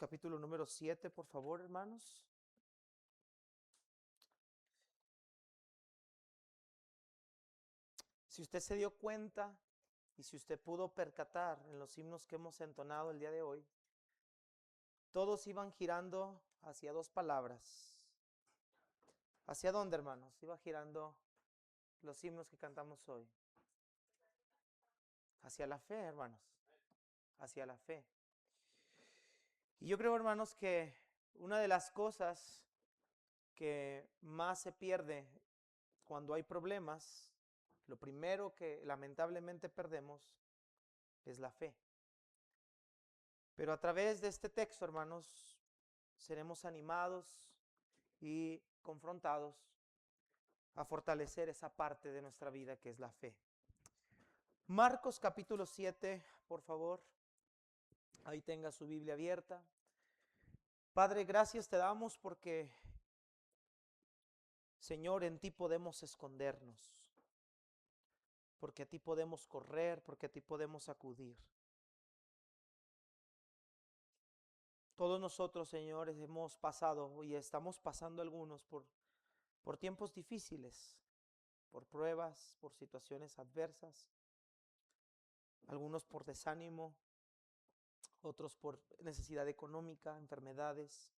capítulo número 7, por favor, hermanos. Si usted se dio cuenta y si usted pudo percatar en los himnos que hemos entonado el día de hoy, todos iban girando hacia dos palabras. ¿Hacia dónde, hermanos? Iba girando los himnos que cantamos hoy. Hacia la fe, hermanos. Hacia la fe. Y yo creo, hermanos, que una de las cosas que más se pierde cuando hay problemas, lo primero que lamentablemente perdemos es la fe. Pero a través de este texto, hermanos, seremos animados y confrontados a fortalecer esa parte de nuestra vida que es la fe. Marcos capítulo 7, por favor. Ahí tenga su Biblia abierta. Padre, gracias te damos porque, Señor, en ti podemos escondernos. Porque a ti podemos correr, porque a ti podemos acudir. Todos nosotros, señores, hemos pasado y estamos pasando algunos por tiempos difíciles, por pruebas, por situaciones adversas, algunos por desánimo, otros por necesidad económica, enfermedades.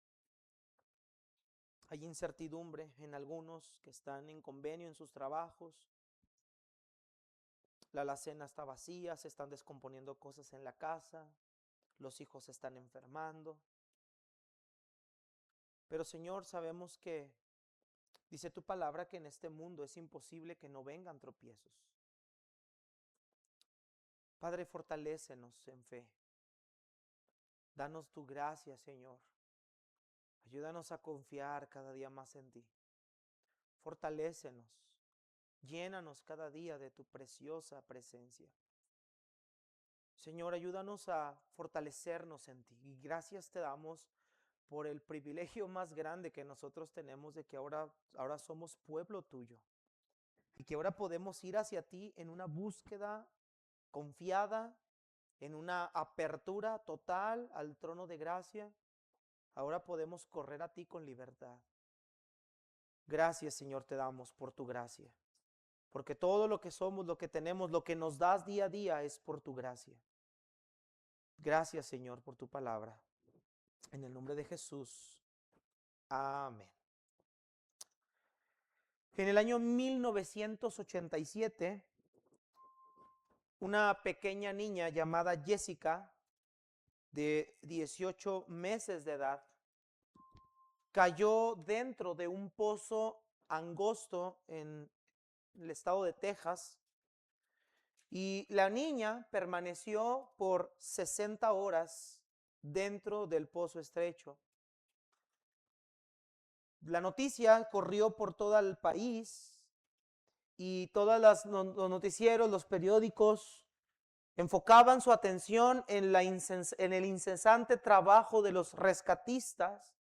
Hay incertidumbre en algunos que están en convenio en sus trabajos. La alacena está vacía, se están descomponiendo cosas en la casa, los hijos se están enfermando. Pero, Señor, sabemos que dice tu palabra que en este mundo es imposible que no vengan tropiezos. Padre, fortalécenos en fe. Danos tu gracia, Señor. Ayúdanos a confiar cada día más en ti. Fortalécenos. Llénanos cada día de tu preciosa presencia. Señor, ayúdanos a fortalecernos en ti. Y gracias te damos por el privilegio más grande que nosotros tenemos de que ahora somos pueblo tuyo. Y que ahora podemos ir hacia ti en una búsqueda confiada, en una apertura total al trono de gracia. Ahora podemos correr a ti con libertad. Gracias, Señor, te damos por tu gracia. Porque todo lo que somos, lo que tenemos, lo que nos das día a día es por tu gracia. Gracias, Señor, por tu palabra. En el nombre de Jesús. Amén. En el año 1987, una pequeña niña llamada Jessica, de 18 meses de edad, cayó dentro de un pozo angosto en el estado de Texas, y la niña permaneció por 60 horas dentro del pozo estrecho. La noticia corrió por todo el país y todos los noticieros, los periódicos, enfocaban su atención en el incesante trabajo de los rescatistas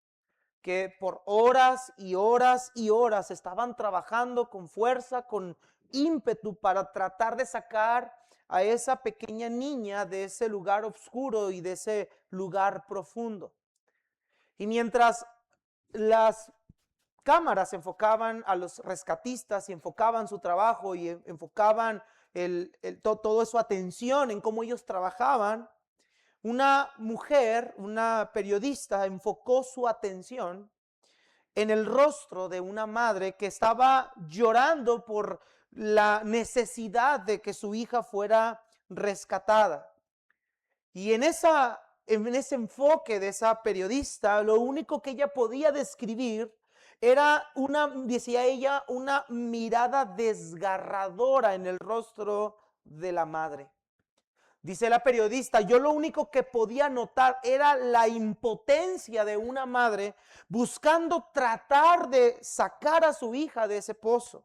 que por horas y horas y horas estaban trabajando con fuerza, con ímpetu para tratar de sacar a esa pequeña niña de ese lugar oscuro y de ese lugar profundo. Y mientras las cámaras enfocaban a los rescatistas y enfocaban su trabajo y enfocaban toda su atención en cómo ellos trabajaban, una mujer, una periodista, enfocó su atención en el rostro de una madre que estaba llorando por la necesidad de que su hija fuera rescatada. Y en ese enfoque de esa periodista, lo único que ella podía describir era decía ella, una mirada desgarradora en el rostro de la madre. Dice la periodista, yo lo único que podía notar era la impotencia de una madre buscando tratar de sacar a su hija de ese pozo.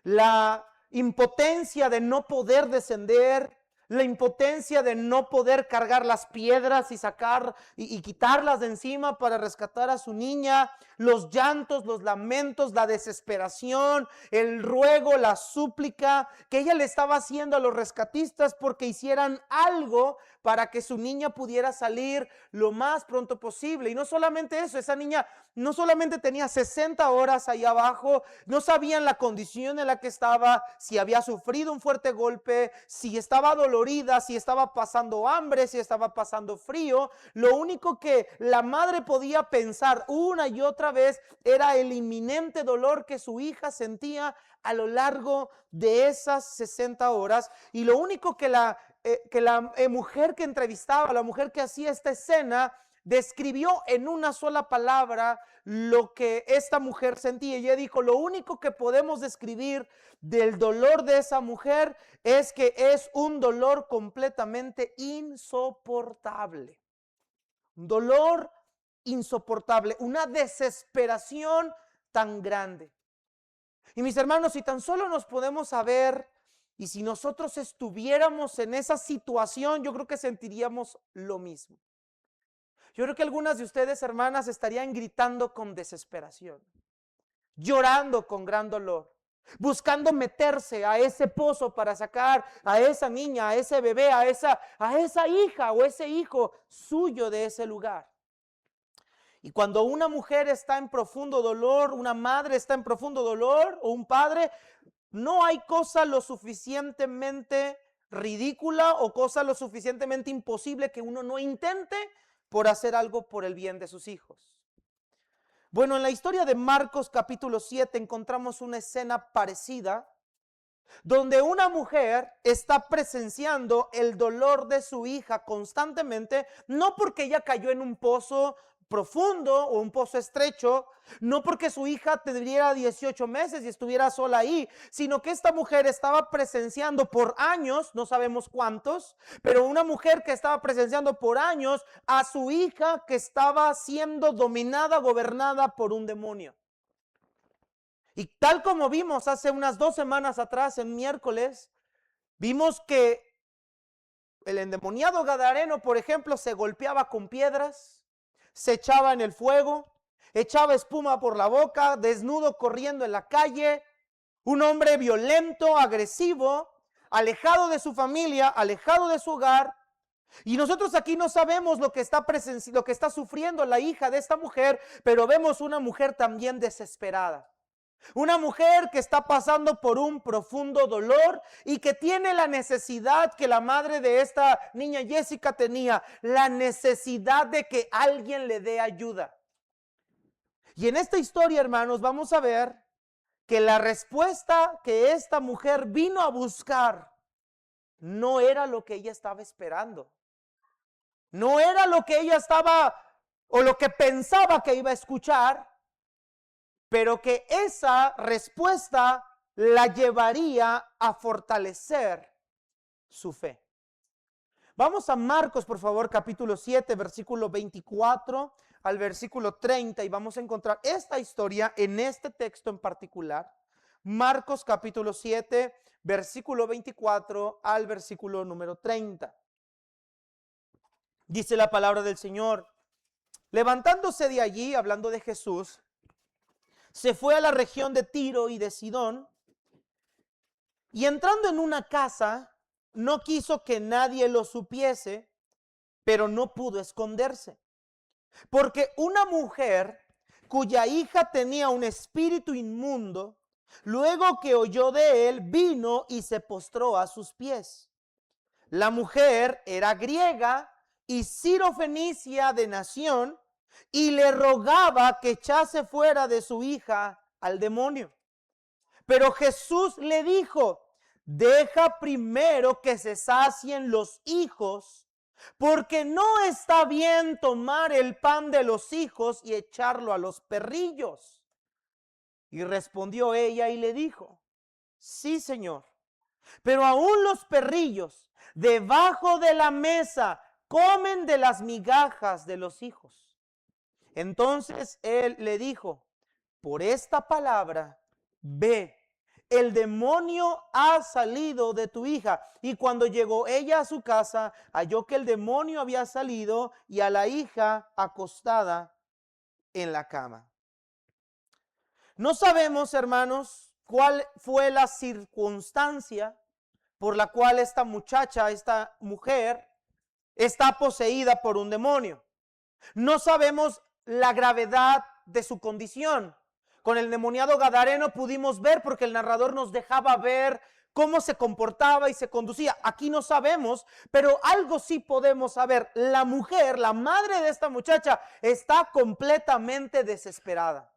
La impotencia de no poder descender la impotencia de no poder cargar las piedras y sacar y quitarlas de encima para rescatar a su niña, los llantos, los lamentos, la desesperación, el ruego, la súplica que ella le estaba haciendo a los rescatistas porque hicieran algo para que su niña pudiera salir lo más pronto posible. Y no solamente eso, esa niña no solamente tenía 60 horas ahí abajo, no sabían la condición en la que estaba, si había sufrido un fuerte golpe, si estaba dolorida, si estaba pasando hambre, si estaba pasando frío. Lo único que la madre podía pensar una y otra vez era el inminente dolor que su hija sentía a lo largo de esas 60 horas. Y lo único que la mujer que entrevistaba, la mujer que hacía esta escena, describió en una sola palabra lo que esta mujer sentía. Ella dijo, lo único que podemos describir del dolor de esa mujer es que es un dolor completamente insoportable. Un dolor insoportable, una desesperación tan grande. Y mis hermanos, si tan solo nos podemos saber, y si nosotros estuviéramos en esa situación, yo creo que sentiríamos lo mismo. Yo creo que algunas de ustedes, hermanas, estarían gritando con desesperación, llorando con gran dolor, buscando meterse a ese pozo para sacar a esa niña, a ese bebé, a esa hija o ese hijo suyo de ese lugar. Y cuando una mujer está en profundo dolor, una madre está en profundo dolor o un padre, no hay cosa lo suficientemente ridícula o cosa lo suficientemente imposible que uno no intente por hacer algo por el bien de sus hijos. Bueno, en la historia de Marcos capítulo 7 encontramos una escena parecida, donde una mujer está presenciando el dolor de su hija constantemente, no porque ella cayó en un pozo profundo o un pozo estrecho, no porque su hija tendría 18 meses y estuviera sola ahí, sino que esta mujer estaba presenciando por años, no sabemos cuántos, pero una mujer que estaba presenciando por años a su hija que estaba siendo dominada, gobernada por un demonio. Y tal como vimos hace unas 2 semanas atrás, en miércoles, vimos que el endemoniado gadareno, por ejemplo, se golpeaba con piedras, se echaba en el fuego, echaba espuma por la boca, desnudo corriendo en la calle, un hombre violento, agresivo, alejado de su familia, alejado de su hogar. Y nosotros aquí no sabemos lo que está sufriendo la hija de esta mujer, pero vemos una mujer también desesperada. Una mujer que está pasando por un profundo dolor y que tiene la necesidad que la madre de esta niña Jessica tenía, la necesidad de que alguien le dé ayuda. Y en esta historia, hermanos, vamos a ver que la respuesta que esta mujer vino a buscar no era lo que ella estaba esperando. No era lo que ella estaba o lo que pensaba que iba a escuchar, pero que esa respuesta la llevaría a fortalecer su fe. Vamos a Marcos, por favor, capítulo 7, versículo 24 al versículo 30, y vamos a encontrar esta historia en este texto en particular. Marcos capítulo 7, versículo 24 al versículo número 30. Dice la palabra del Señor: levantándose de allí, hablando de Jesús, se fue a la región de Tiro y de Sidón, y entrando en una casa, no quiso que nadie lo supiese, pero no pudo esconderse. Porque una mujer cuya hija tenía un espíritu inmundo, luego que oyó de él, vino y se postró a sus pies. La mujer era griega y sirofenicia de nación, y le rogaba que echase fuera de su hija al demonio. Pero Jesús le dijo: deja primero que se sacien los hijos, porque no está bien tomar el pan de los hijos y echarlo a los perrillos. Y respondió ella y le dijo: sí, Señor, pero aún los perrillos debajo de la mesa comen de las migajas de los hijos. Entonces él le dijo: por esta palabra, ve, el demonio ha salido de tu hija. Y cuando llegó ella a su casa, halló que el demonio había salido y a la hija acostada en la cama. No sabemos, hermanos, cuál fue la circunstancia por la cual esta muchacha, esta mujer, está poseída por un demonio. No sabemos la gravedad de su condición. Con el endemoniado gadareno pudimos ver, porque el narrador nos dejaba ver cómo se comportaba y se conducía. Aquí no sabemos, pero algo sí podemos saber. La mujer, la madre de esta muchacha, está completamente desesperada.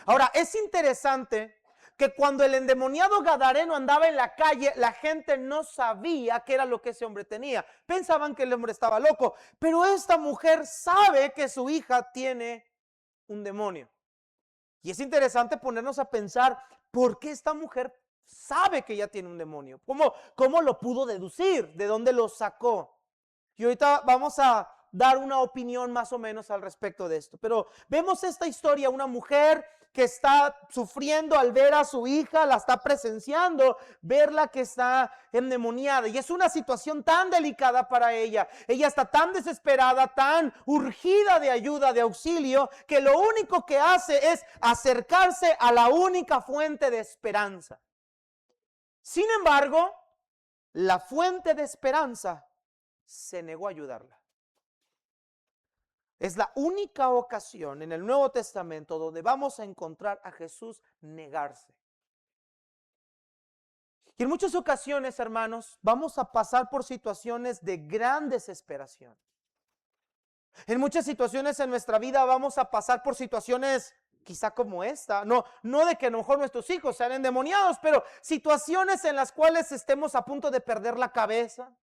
Ahora, es interesante que cuando el endemoniado gadareno andaba en la calle, la gente no sabía qué era lo que ese hombre tenía. Pensaban que el hombre estaba loco, pero esta mujer sabe que su hija tiene un demonio. Y es interesante ponernos a pensar por qué esta mujer sabe que ella tiene un demonio. ¿Cómo lo pudo deducir? ¿De dónde lo sacó? Y ahorita vamos a dar una opinión más o menos al respecto de esto. Pero vemos esta historia, una mujer que está sufriendo al ver a su hija, la está presenciando, verla que está endemoniada. Y es una situación tan delicada para ella. Ella está tan desesperada, tan urgida de ayuda, de auxilio, que lo único que hace es acercarse a la única fuente de esperanza. Sin embargo, la fuente de esperanza se negó a ayudarla. Es la única ocasión en el Nuevo Testamento donde vamos a encontrar a Jesús negarse. Y en muchas ocasiones, hermanos, vamos a pasar por situaciones de gran desesperación. En muchas situaciones en nuestra vida vamos a pasar por situaciones quizá como esta. No de que a lo mejor nuestros hijos sean endemoniados, pero situaciones en las cuales estemos a punto de perder la cabeza.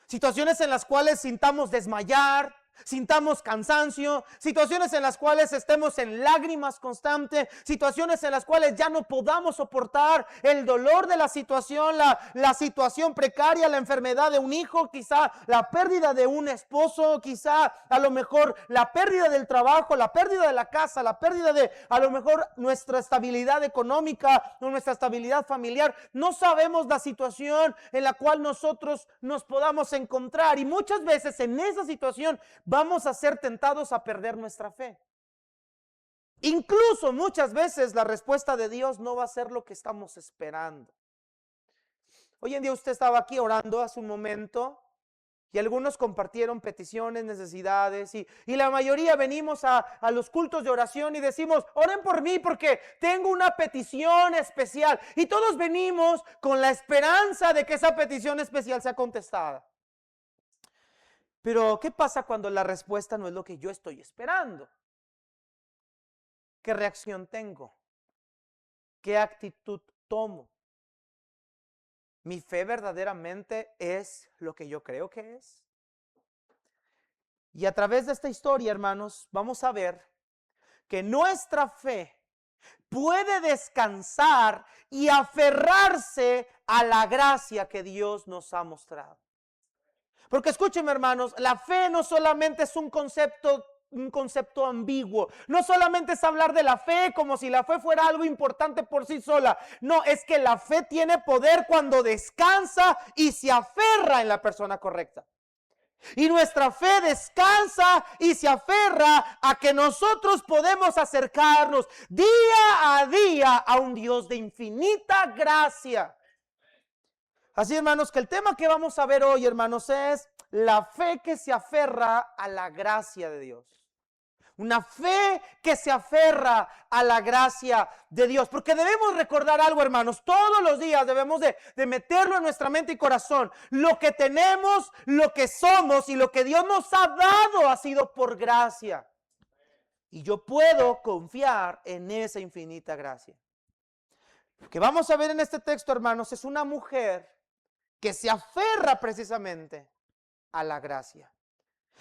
Situaciones en las cuales sintamos desmayar, sintamos cansancio, situaciones en las cuales estemos en lágrimas constantes, situaciones en las cuales ya no podamos soportar el dolor de la situación, la situación precaria, la enfermedad de un hijo, quizá la pérdida de un esposo, quizá a lo mejor la pérdida del trabajo, la pérdida de la casa, la pérdida de a lo mejor nuestra estabilidad económica o nuestra estabilidad familiar. No sabemos la situación en la cual nosotros nos podamos encontrar, y muchas veces en esa situación vamos a ser tentados a perder nuestra fe. Incluso muchas veces la respuesta de Dios no va a ser lo que estamos esperando. Hoy en día usted estaba aquí orando hace un momento y algunos compartieron peticiones, necesidades, y la mayoría venimos a los cultos de oración y decimos: oren por mí porque tengo una petición especial, y todos venimos con la esperanza de que esa petición especial sea contestada. Pero ¿qué pasa cuando la respuesta no es lo que yo estoy esperando? ¿Qué reacción tengo? ¿Qué actitud tomo? ¿Mi fe verdaderamente es lo que yo creo que es? Y a través de esta historia, hermanos, vamos a ver que nuestra fe puede descansar y aferrarse a la gracia que Dios nos ha mostrado. Porque escúchenme, hermanos, la fe no solamente es un concepto ambiguo. No solamente es hablar de la fe como si la fe fuera algo importante por sí sola. No, es que la fe tiene poder cuando descansa y se aferra en la persona correcta. Y nuestra fe descansa y se aferra a que nosotros podemos acercarnos día a día a un Dios de infinita gracia. Así, hermanos, que el tema que vamos a ver hoy, hermanos, es la fe que se aferra a la gracia de Dios. Una fe que se aferra a la gracia de Dios. Porque debemos recordar algo, hermanos. Todos los días debemos de meterlo en nuestra mente y corazón. Lo que tenemos, lo que somos y lo que Dios nos ha dado ha sido por gracia. Y yo puedo confiar en esa infinita gracia. Lo que vamos a ver en este texto, hermanos, es una mujer que se aferra precisamente a la gracia.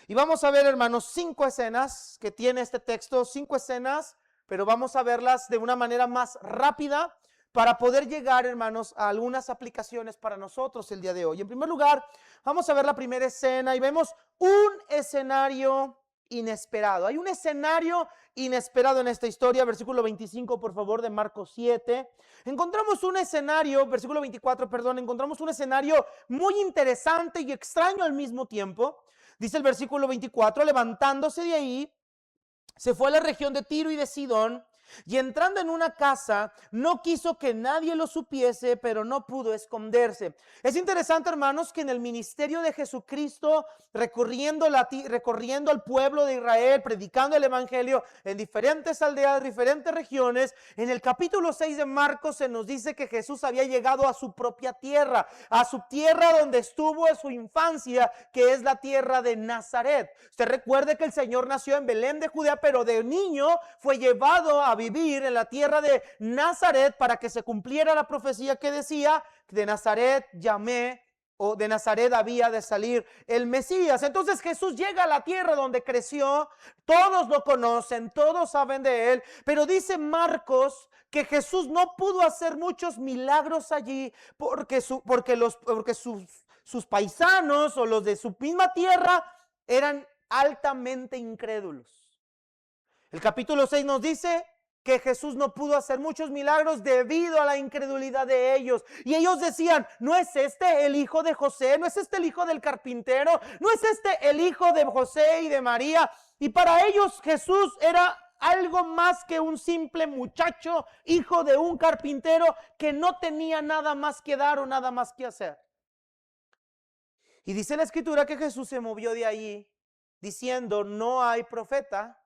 Y vamos a ver, hermanos, 5 escenas que tiene este texto, 5 escenas, pero vamos a verlas de una manera más rápida para poder llegar, hermanos, a algunas aplicaciones para nosotros el día de hoy. En primer lugar, vamos a ver la primera escena y vemos un escenario inesperado. Hay un escenario inesperado en esta historia. Versículo 25, por favor, de Marcos 7. Encontramos un escenario, versículo 24, perdón, encontramos un escenario muy interesante y extraño al mismo tiempo. Dice el versículo 24, levantándose de ahí, se fue a la región de Tiro y de Sidón, y entrando en una casa, no quiso que nadie lo supiese, pero no pudo esconderse. Es interesante, hermanos, que en el ministerio de Jesucristo, recorriendo al pueblo de Israel, predicando el evangelio en diferentes aldeas, diferentes regiones, en el capítulo 6 de Marcos se nos dice que Jesús había llegado a su propia tierra, a su tierra donde estuvo en su infancia, que es la tierra de Nazaret. Usted recuerde que el Señor nació en Belén de Judea, pero de niño fue llevado a vivir en la tierra de Nazaret para que se cumpliera la profecía que decía: de Nazaret llamé, o de Nazaret había de salir el Mesías. Entonces Jesús llega a la tierra donde creció, todos lo conocen, todos saben de él, pero dice Marcos que Jesús no pudo hacer muchos milagros allí porque sus paisanos o los de su misma tierra eran altamente incrédulos. El capítulo 6 nos dice que Jesús no pudo hacer muchos milagros debido a la incredulidad de ellos. Y ellos decían: ¿no es este el hijo de José? ¿No es este el hijo del carpintero? ¿No es este el hijo de José y de María? Y para ellos Jesús era algo más que un simple muchacho, hijo de un carpintero que no tenía nada más que dar o nada más que hacer. Y dice la escritura que Jesús se movió de ahí diciendo: no hay profeta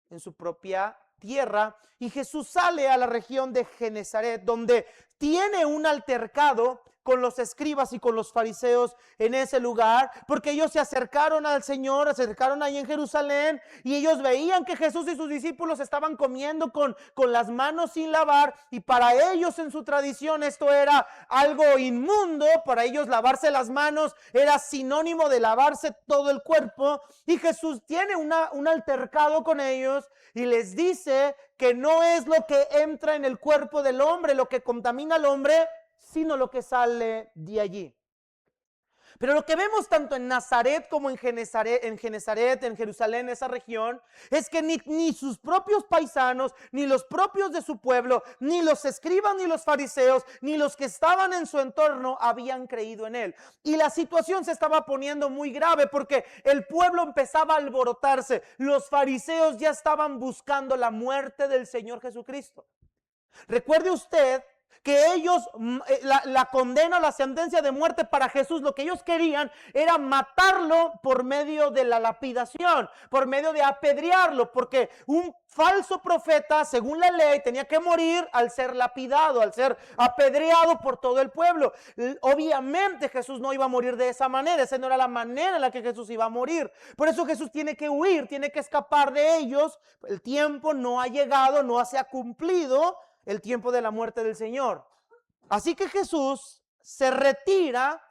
en su propia tierra. Y Jesús sale a la región de Genesaret, donde tiene un altercado con los escribas y con los fariseos en ese lugar, porque ellos se acercaron al Señor, se acercaron ahí en Jerusalén, y ellos veían que Jesús y sus discípulos estaban comiendo con las manos sin lavar, y para ellos en su tradición esto era algo inmundo. Para ellos lavarse las manos era sinónimo de lavarse todo el cuerpo, y Jesús tiene un altercado con ellos y les dice que no es lo que entra en el cuerpo del hombre lo que contamina al hombre, sino lo que sale de allí. Pero lo que vemos tanto en Nazaret como en Genesaret, en Jerusalén, esa región, es que ni sus propios paisanos, ni los propios de su pueblo, ni los escribas, ni los fariseos, ni los que estaban en su entorno habían creído en él. Y la situación se estaba poniendo muy grave porque el pueblo empezaba a alborotarse. Los fariseos ya estaban buscando la muerte del Señor Jesucristo. Recuerde usted que ellos, la condena, la sentencia de muerte para Jesús, lo que ellos querían era matarlo por medio de la lapidación, por medio de apedrearlo, porque un falso profeta, según la ley, tenía que morir al ser lapidado, al ser apedreado por todo el pueblo. Obviamente Jesús no iba a morir de esa manera, esa no era la manera en la que Jesús iba a morir. Por eso Jesús tiene que huir, tiene que escapar de ellos. El tiempo no ha llegado, no se ha cumplido el tiempo de la muerte del Señor. Así que Jesús se retira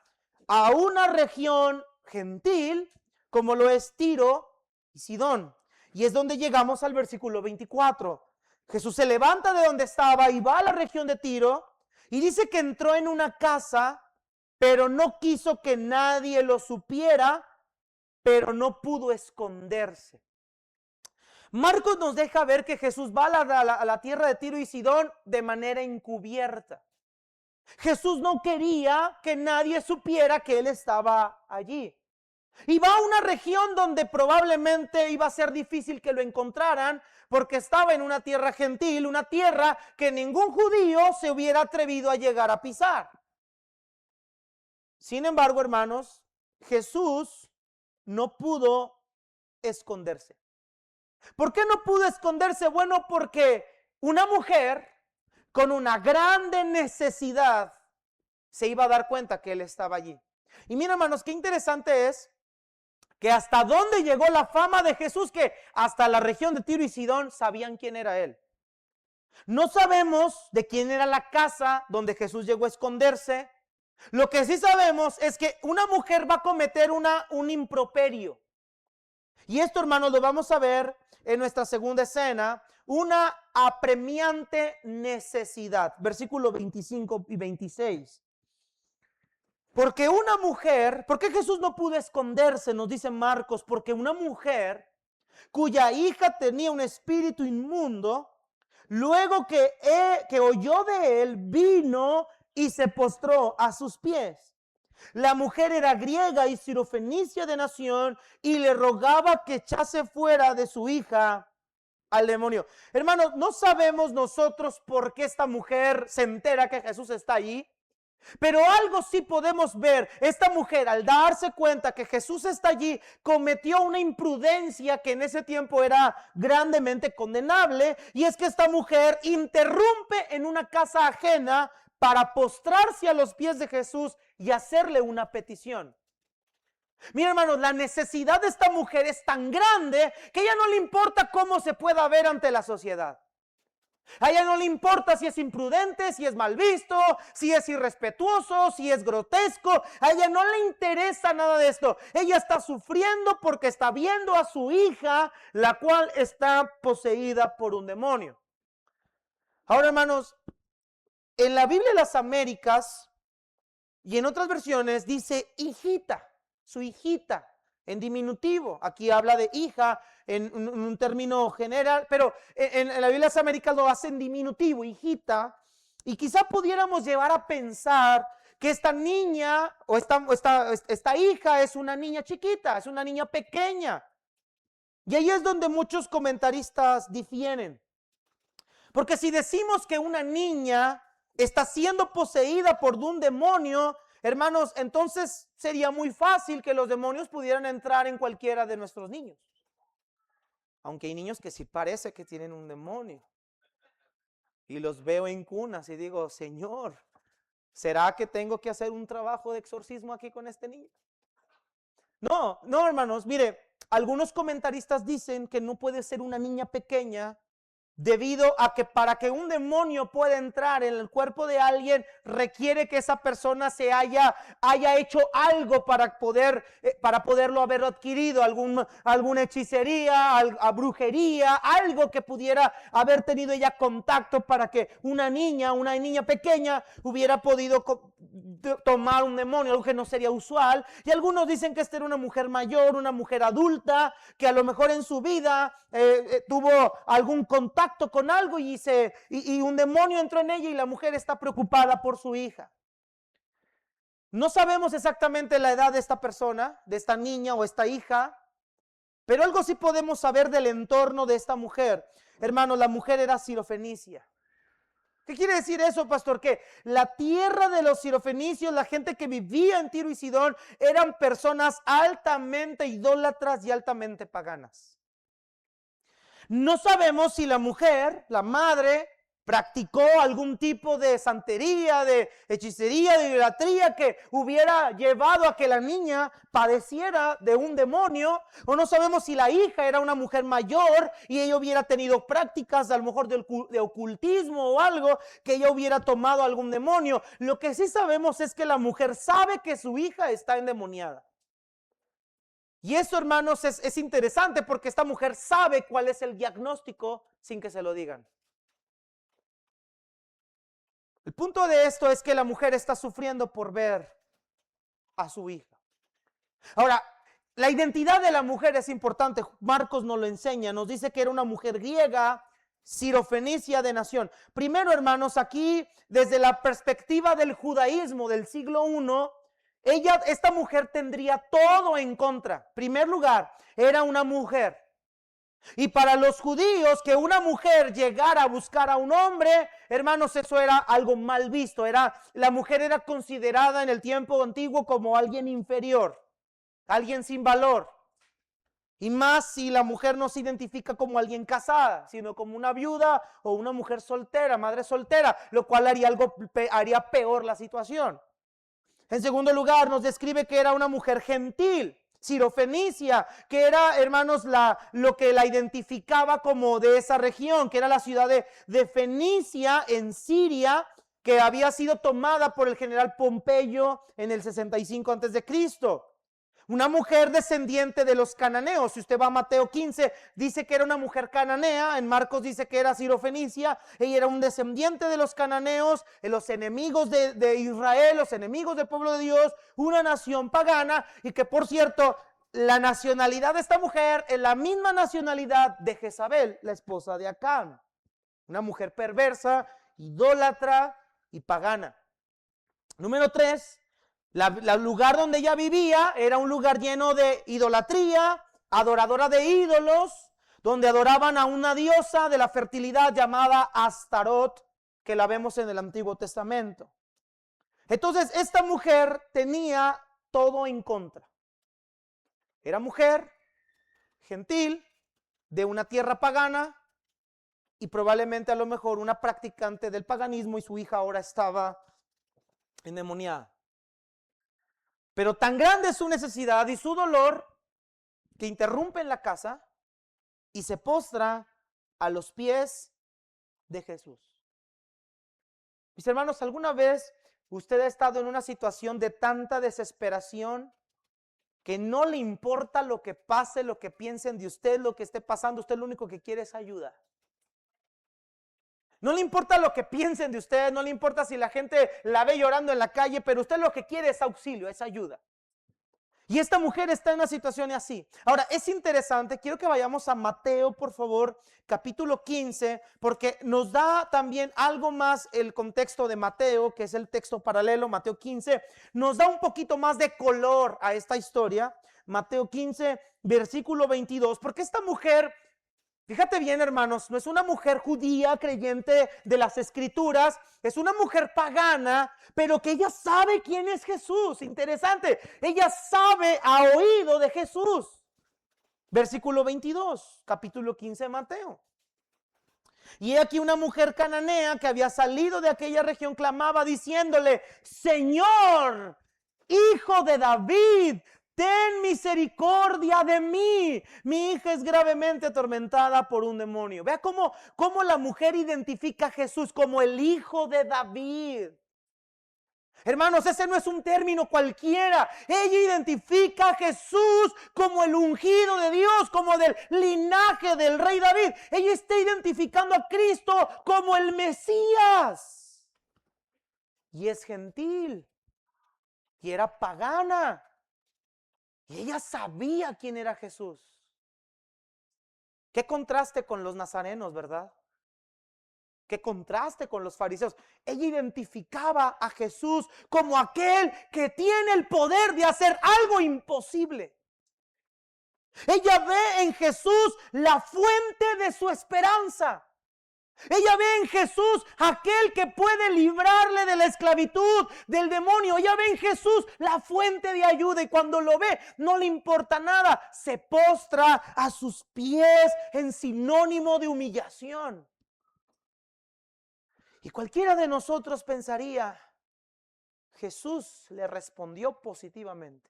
a una región gentil como lo es Tiro y Sidón. Y es donde llegamos al versículo 24. Jesús se levanta de donde estaba y va a la región de Tiro y dice que entró en una casa, pero no quiso que nadie lo supiera, pero no pudo esconderse. Marcos nos deja ver que Jesús va a la tierra de Tiro y Sidón de manera encubierta. Jesús no quería que nadie supiera que él estaba allí. Y va a una región donde probablemente iba a ser difícil que lo encontraran, porque estaba en una tierra gentil, una tierra que ningún judío se hubiera atrevido a llegar a pisar. Sin embargo, hermanos, Jesús no pudo esconderse. ¿Por qué no pudo esconderse? Bueno, porque una mujer con una grande necesidad se iba a dar cuenta que él estaba allí. Y mira, hermanos, qué interesante es que hasta dónde llegó la fama de Jesús, que hasta la región de Tiro y Sidón sabían quién era él. No sabemos de quién era la casa donde Jesús llegó a esconderse. Lo que sí sabemos es que una mujer va a cometer un improperio. Y esto, hermanos, lo vamos a ver en nuestra segunda escena, una apremiante necesidad. Versículos 25 y 26. Porque una mujer, ¿por qué Jesús no pudo esconderse? Nos dice Marcos, porque una mujer cuya hija tenía un espíritu inmundo. Luego que oyó de él, vino y se postró a sus pies. La mujer era griega y sirofenicia de nación y le rogaba que echase fuera de su hija al demonio. Hermanos, no sabemos nosotros por qué esta mujer se entera que Jesús está allí. Pero algo sí podemos ver. Esta mujer, al darse cuenta que Jesús está allí, cometió una imprudencia que en ese tiempo era grandemente condenable. Y es que esta mujer interrumpe en una casa ajena para postrarse a los pies de Jesús y hacerle una petición. Mira, hermanos, la necesidad de esta mujer es tan grande que a ella no le importa cómo se pueda ver ante la sociedad. A ella no le importa si es imprudente, si es mal visto, si es irrespetuoso, si es grotesco. A ella no le interesa nada de esto. Ella está sufriendo porque está viendo a su hija, la cual está poseída por un demonio. Ahora, hermanos, en la Biblia de las Américas y en otras versiones dice hijita, su hijita, en diminutivo. Aquí habla de hija en un término general, pero en la Biblia de las Américas lo hace en diminutivo, hijita. Y quizá pudiéramos llevar a pensar que esta niña o esta hija es una niña chiquita, es una niña pequeña. Y ahí es donde muchos comentaristas difieren. Porque si decimos que una niña está siendo poseída por un demonio, hermanos, entonces sería muy fácil que los demonios pudieran entrar en cualquiera de nuestros niños. Aunque hay niños que sí parece que tienen un demonio. Y los veo en cunas y digo, Señor, ¿será que tengo que hacer un trabajo de exorcismo aquí con este niño? No, hermanos, mire, algunos comentaristas dicen que no puede ser una niña pequeña debido a que para que un demonio pueda entrar en el cuerpo de alguien requiere que esa persona se haya hecho algo para poderlo haber adquirido, alguna hechicería, brujería, algo que pudiera haber tenido ella contacto para que una niña pequeña hubiera podido tomar un demonio, algo que no sería usual. Y algunos dicen que esta era una mujer mayor, una mujer adulta, que a lo mejor en su vida tuvo algún contacto con algo y un demonio entró en ella y la mujer está preocupada por su hija. No sabemos exactamente la edad de esta persona, de esta niña o esta hija, pero algo sí podemos saber del entorno de esta mujer. Hermanos, la mujer era sirofenicia. ¿Qué quiere decir eso, pastor? Que la tierra de los sirofenicios, la gente que vivía en Tiro y Sidón, eran personas altamente idólatras y altamente paganas. No sabemos si la mujer, la madre, practicó algún tipo de santería, de hechicería, de idolatría que hubiera llevado a que la niña padeciera de un demonio. O no sabemos si la hija era una mujer mayor y ella hubiera tenido prácticas a lo mejor de ocultismo o algo, que ella hubiera tomado algún demonio. Lo que sí sabemos es que la mujer sabe que su hija está endemoniada. Y eso, hermanos, es interesante porque esta mujer sabe cuál es el diagnóstico sin que se lo digan. El punto de esto es que la mujer está sufriendo por ver a su hija. Ahora, la identidad de la mujer es importante. Marcos nos lo enseña, nos dice que era una mujer griega, sirofenicia de nación. Primero, hermanos, aquí desde la perspectiva del judaísmo del siglo I, esta mujer tendría todo en contra. En primer lugar, era una mujer. Y para los judíos, que una mujer llegara a buscar a un hombre, hermanos, eso era algo mal visto. La mujer era considerada en el tiempo antiguo como alguien inferior, alguien sin valor. Y más si la mujer no se identifica como alguien casada, sino como una viuda o una mujer soltera, madre soltera, lo cual haría peor la situación. En segundo lugar, nos describe que era una mujer gentil, sirofenicia, que era, hermanos, lo que la identificaba como de esa región, que era la ciudad de Fenicia en Siria, que había sido tomada por el general Pompeyo en el 65 a.C. Una mujer descendiente de los cananeos. Si usted va a Mateo 15, dice que era una mujer cananea. En Marcos dice que era sirofenicia. Ella era un descendiente de los cananeos, de los enemigos de Israel, los enemigos del pueblo de Dios, una nación pagana. Y que, por cierto, la nacionalidad de esta mujer es la misma nacionalidad de Jezabel, la esposa de Acán. Una mujer perversa, idólatra y pagana. Número 3, el lugar donde ella vivía era un lugar lleno de idolatría, adoradora de ídolos, donde adoraban a una diosa de la fertilidad llamada Astarot, que la vemos en el Antiguo Testamento. Entonces, esta mujer tenía todo en contra. Era mujer, gentil, de una tierra pagana y probablemente a lo mejor una practicante del paganismo, y su hija ahora estaba endemoniada. Pero tan grande es su necesidad y su dolor que interrumpe en la casa y se postra a los pies de Jesús. Mis hermanos, ¿alguna vez usted ha estado en una situación de tanta desesperación que no le importa lo que pase, lo que piensen de usted, lo que esté pasando? Usted lo único que quiere es ayuda. No le importa lo que piensen de usted, no le importa si la gente la ve llorando en la calle, pero usted lo que quiere es auxilio, es ayuda. Y esta mujer está en una situación así. Ahora, es interesante, quiero que vayamos a Mateo, por favor, capítulo 15, porque nos da también algo más el contexto de Mateo, que es el texto paralelo, Mateo 15, nos da un poquito más de color a esta historia. Mateo 15, versículo 22, porque esta mujer, fíjate bien, hermanos, no es una mujer judía creyente de las escrituras, es una mujer pagana, pero que ella sabe quién es Jesús. Interesante, ella sabe, ha oído de Jesús. Versículo 22, capítulo 15 de Mateo. Y he aquí una mujer cananea que había salido de aquella región clamaba diciéndole: Señor, Hijo de David, ten misericordia de mí. Mi hija es gravemente atormentada por un demonio. Vea cómo la mujer identifica a Jesús como el Hijo de David. Hermanos, ese no es un término cualquiera. Ella identifica a Jesús como el ungido de Dios, como del linaje del rey David. Ella está identificando a Cristo como el Mesías. Y es gentil. Y era pagana. Y ella sabía quién era Jesús. Qué contraste con los nazarenos, ¿verdad? Qué contraste con los fariseos. Ella identificaba a Jesús como aquel que tiene el poder de hacer algo imposible. Ella ve en Jesús la fuente de su esperanza. Ella ve en Jesús aquel que puede librarle de la esclavitud, del demonio. Ella ve en Jesús la fuente de ayuda, y cuando lo ve no le importa nada. Se postra a sus pies en sinónimo de humillación. Y cualquiera de nosotros pensaría: Jesús le respondió positivamente.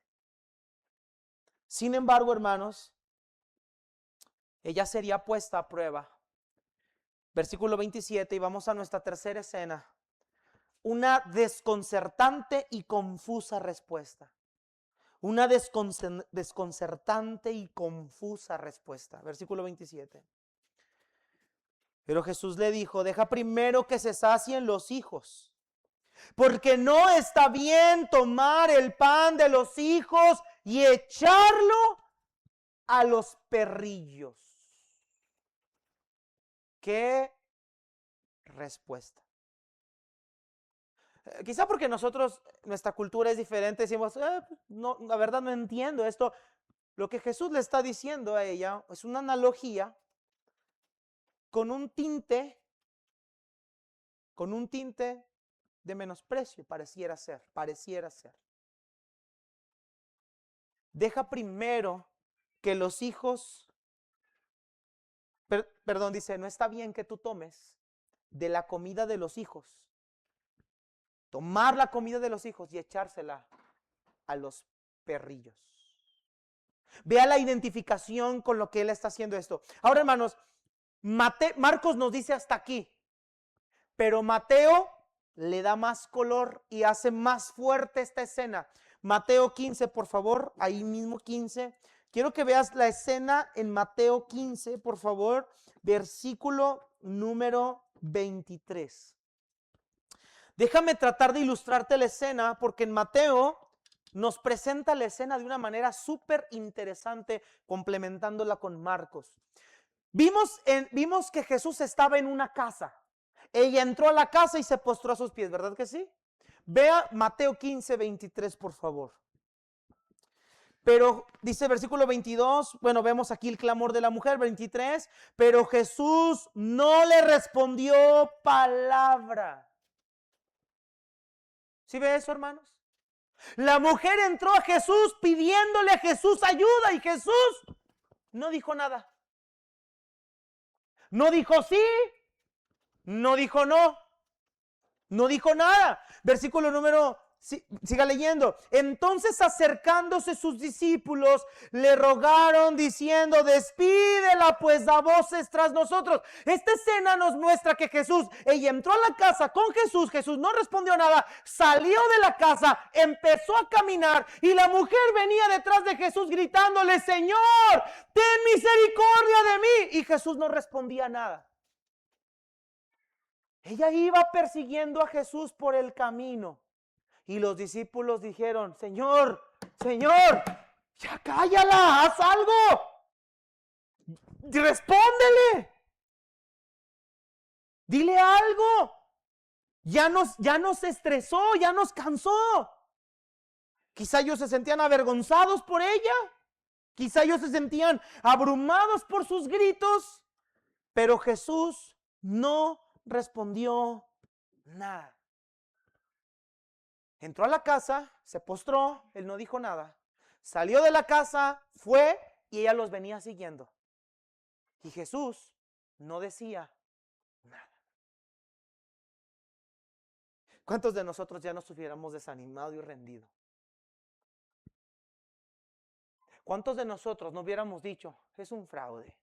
Sin embargo, hermanos, ella sería puesta a prueba. Versículo 27, y vamos a nuestra tercera escena. Una desconcertante y confusa respuesta. Una desconcertante y confusa respuesta. Versículo 27. Pero Jesús le dijo: deja primero que se sacien los hijos, porque no está bien tomar el pan de los hijos y echarlo a los perrillos. ¿Qué respuesta? Quizá porque nosotros, nuestra cultura es diferente, decimos: no, la verdad no entiendo esto. Lo que Jesús le está diciendo a ella es una analogía con un tinte de menosprecio, pareciera ser. Deja primero que los hijos, perdón, dice: no está bien que tú tomes de la comida de los hijos, tomar la comida de los hijos y echársela a los perrillos. Vea la identificación con lo que él está haciendo esto. Ahora, hermanos, Marcos nos dice hasta aquí, pero Mateo le da más color y hace más fuerte esta escena. Mateo 15, por favor, ahí mismo 15. Quiero que veas la escena en Mateo 15, por favor, versículo número 23. Déjame tratar de ilustrarte la escena, porque en Mateo nos presenta la escena de una manera súper interesante, complementándola con Marcos. Vimos que Jesús estaba en una casa. Ella entró a la casa y se postró a sus pies, ¿verdad que sí? Vea Mateo 15, 23, por favor. Pero dice versículo 22, bueno, vemos aquí el clamor de la mujer, 23, pero Jesús no le respondió palabra. ¿Sí ve eso, hermanos? La mujer entró a Jesús pidiéndole a Jesús ayuda y Jesús no dijo nada. No dijo sí, no dijo no, no dijo nada. Versículo número, siga leyendo. Entonces acercándose sus discípulos le rogaron diciendo, despídela pues da voces tras nosotros. Esta escena nos muestra que ella entró a la casa con Jesús, Jesús no respondió nada, salió de la casa, empezó a caminar y la mujer venía detrás de Jesús gritándole, Señor, ten misericordia de mí. Y Jesús no respondía nada. Ella iba persiguiendo a Jesús por el camino. Y los discípulos dijeron, Señor, ya cállala, haz algo. Respóndele. Dile algo. Ya nos estresó, ya nos cansó. Quizá ellos se sentían avergonzados por ella. Quizá ellos se sentían abrumados por sus gritos. Pero Jesús no respondió nada. Entró a la casa, se postró, él no dijo nada. Salió de la casa, fue y ella los venía siguiendo. Y Jesús no decía nada. ¿Cuántos de nosotros ya nos hubiéramos desanimado y rendido? ¿Cuántos de nosotros no hubiéramos dicho, es un fraude?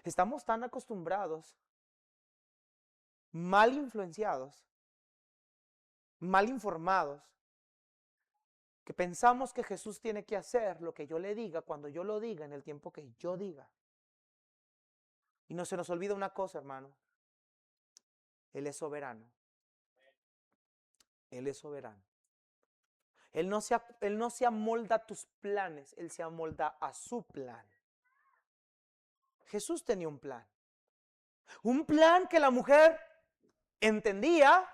Estamos tan acostumbrados, mal influenciados, mal informados, que pensamos que Jesús tiene que hacer lo que yo le diga, cuando yo lo diga, en el tiempo que yo diga. Y no se nos olvida una cosa, hermano. Él es soberano. Él es soberano. Él no se amolda a tus planes, Él se amolda a su plan. Jesús tenía un plan. Un plan que la mujer entendía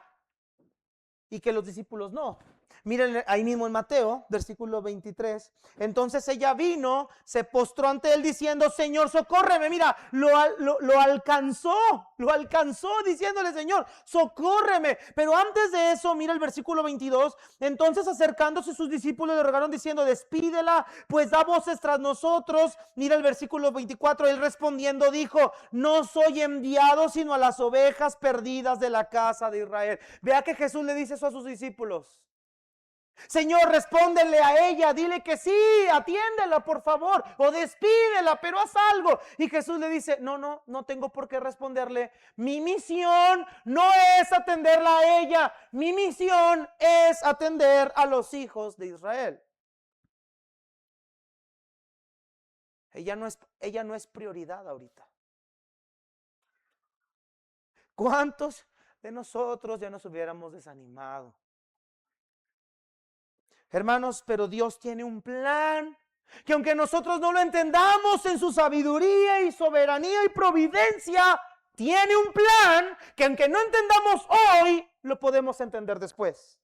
y que los discípulos no. Miren ahí mismo en Mateo, versículo 23. Entonces ella vino, se postró ante él diciendo, Señor, socórreme. Mira, lo alcanzó diciéndole, Señor, socórreme. Pero antes de eso, mira el versículo 22. Entonces acercándose sus discípulos le rogaron diciendo, despídela, pues da voces tras nosotros. Mira el versículo 24. Él respondiendo dijo, no soy enviado sino a las ovejas perdidas de la casa de Israel. Vea que Jesús le dice eso a sus discípulos. Señor, respóndele a ella, dile que sí, atiéndela por favor, o despídela, pero haz algo. Y Jesús le dice, no tengo por qué responderle. Mi misión no es atenderla a ella, mi misión es atender a los hijos de Israel. Ella no es prioridad ahorita. ¿Cuántos de nosotros ya nos hubiéramos desanimado? Hermanos, pero Dios tiene un plan que aunque nosotros no lo entendamos en su sabiduría y soberanía y providencia, tiene un plan que aunque no entendamos hoy, lo podemos entender después.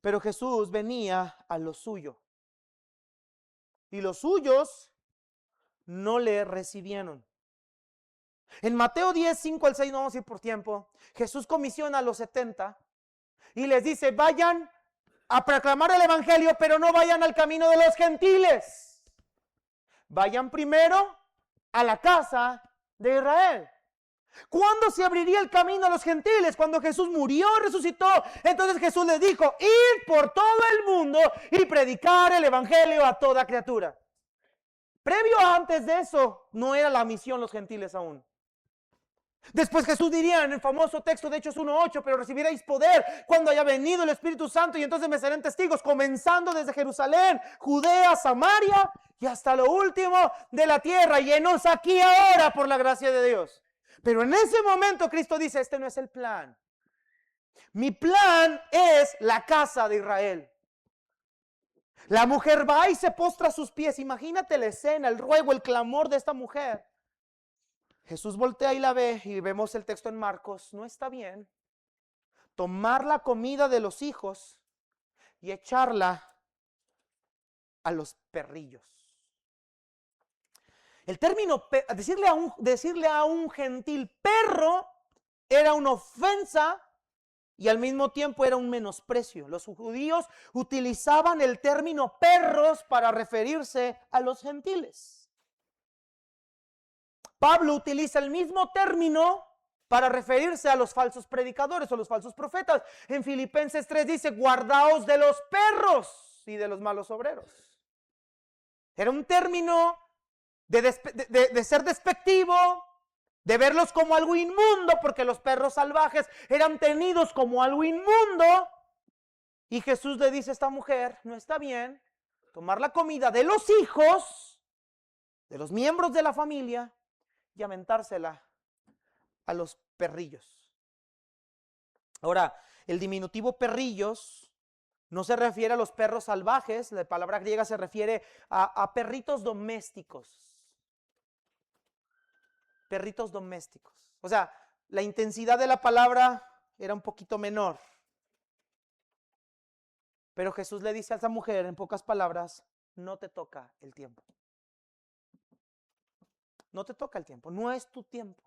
Pero Jesús venía a lo suyo y los suyos no le recibieron. En Mateo 10, 5 al 6, no vamos a ir por tiempo, Jesús comisiona a los 70 y les dice, vayan a proclamar el evangelio, pero no vayan al camino de los gentiles. Vayan primero a la casa de Israel. ¿Cuándo se abriría el camino a los gentiles? Cuando Jesús murió y resucitó. Entonces Jesús les dijo, ir por todo el mundo y predicar el evangelio a toda criatura. Previo antes de eso, no era la misión los gentiles aún. Después Jesús diría en el famoso texto de Hechos 1:8, pero recibiréis poder cuando haya venido el Espíritu Santo y entonces me serán testigos, comenzando desde Jerusalén, Judea, Samaria y hasta lo último de la tierra. Y enos aquí ahora por la gracia de Dios. Pero en ese momento Cristo dice, este no es el plan. Mi plan es la casa de Israel. La mujer va y se postra a sus pies. Imagínate la escena, el ruego, el clamor de esta mujer. Jesús voltea y la ve y vemos el texto en Marcos. No está bien tomar la comida de los hijos y echarla a los perrillos. El término, decirle a un gentil perro era una ofensa y al mismo tiempo era un menosprecio. Los judíos utilizaban el término perros para referirse a los gentiles. Pablo utiliza el mismo término para referirse a los falsos predicadores o los falsos profetas. En Filipenses 3 dice, guardaos de los perros y de los malos obreros. Era un término de ser despectivo, de verlos como algo inmundo, porque los perros salvajes eran tenidos como algo inmundo. Y Jesús le dice a esta mujer, no está bien tomar la comida de los hijos, de los miembros de la familia, y aventársela a los perrillos. Ahora, el diminutivo perrillos no se refiere a los perros salvajes, la palabra griega se refiere a perritos domésticos. Perritos domésticos. O sea, la intensidad de la palabra era un poquito menor. Pero Jesús le dice a esa mujer, en pocas palabras, no te toca el tiempo. No te toca el tiempo, no es tu tiempo.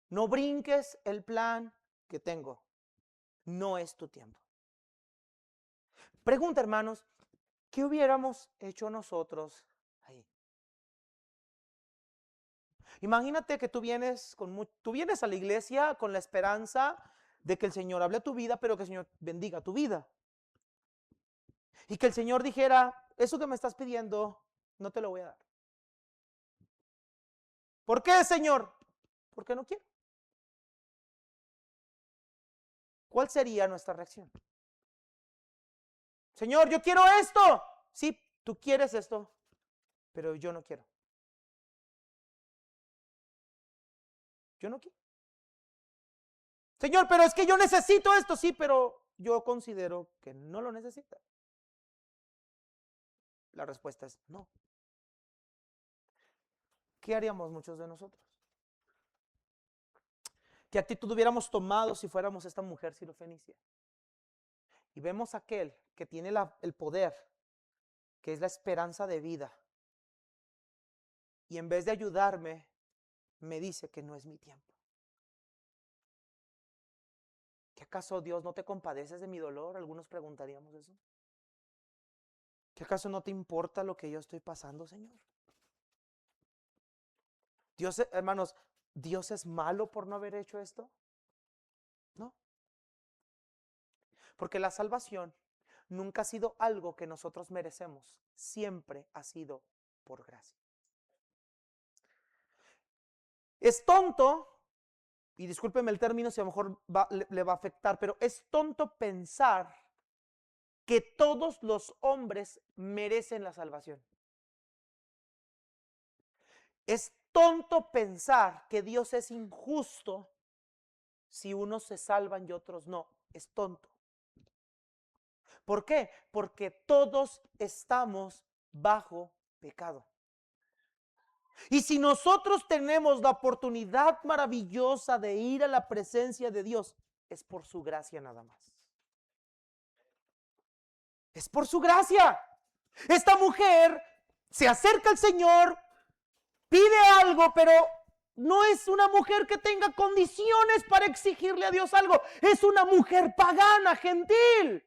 No brinques el plan que tengo. No es tu tiempo. Pregunta, hermanos, ¿qué hubiéramos hecho nosotros ahí? Imagínate que tú vienes a la iglesia con la esperanza de que el Señor hable a tu vida, pero que el Señor bendiga tu vida. Y que el Señor dijera, eso que me estás pidiendo, no te lo voy a dar. ¿Por qué, Señor? Porque no quiero. ¿Cuál sería nuestra reacción? Señor, yo quiero esto. Sí, tú quieres esto, pero yo no quiero. Yo no quiero. Señor, pero es que yo necesito esto. Sí, pero yo considero que no lo necesita. La respuesta es no. ¿Qué haríamos muchos de nosotros? ¿Qué actitud hubiéramos tomado si fuéramos esta mujer sirofenicia? Y vemos a aquel que tiene el poder, que es la esperanza de vida. Y en vez de ayudarme, me dice que no es mi tiempo. ¿Qué acaso, Dios, no te compadeces de mi dolor? Algunos preguntaríamos eso. ¿Qué acaso no te importa lo que yo estoy pasando, Señor? Dios, hermanos, ¿Dios es malo por no haber hecho esto? No. Porque la salvación nunca ha sido algo que nosotros merecemos. Siempre ha sido por gracia. Es tonto, y discúlpeme el término si a lo mejor le va a afectar, pero es tonto pensar que todos los hombres merecen la salvación. Es tonto pensar que Dios es injusto si unos se salvan y otros no. Es tonto. ¿Por qué? Porque todos estamos bajo pecado. Y si nosotros tenemos la oportunidad maravillosa de ir a la presencia de Dios, es por su gracia nada más. Es por su gracia. Esta mujer se acerca al Señor, pide algo, pero no es una mujer que tenga condiciones para exigirle a Dios algo. Es una mujer pagana, gentil,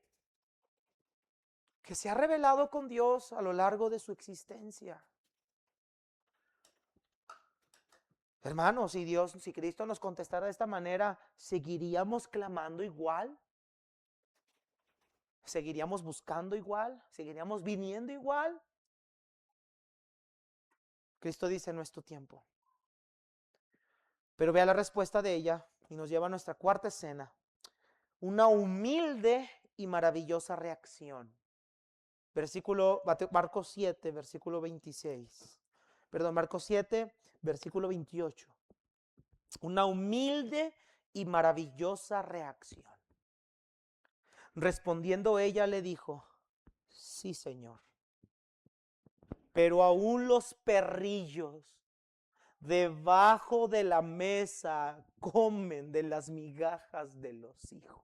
que se ha rebelado con Dios a lo largo de su existencia. Hermanos, si Cristo nos contestara de esta manera, ¿seguiríamos clamando igual? ¿Seguiríamos buscando igual? ¿Seguiríamos viniendo igual? Cristo dice, no es tu tiempo. Pero vea la respuesta de ella y nos lleva a nuestra cuarta escena. Una humilde y maravillosa reacción. Marcos 7, versículo 26. Perdón, Marcos 7, versículo 28. Una humilde y maravillosa reacción. Respondiendo ella le dijo: sí, Señor, pero aún los perrillos debajo de la mesa comen de las migajas de los hijos.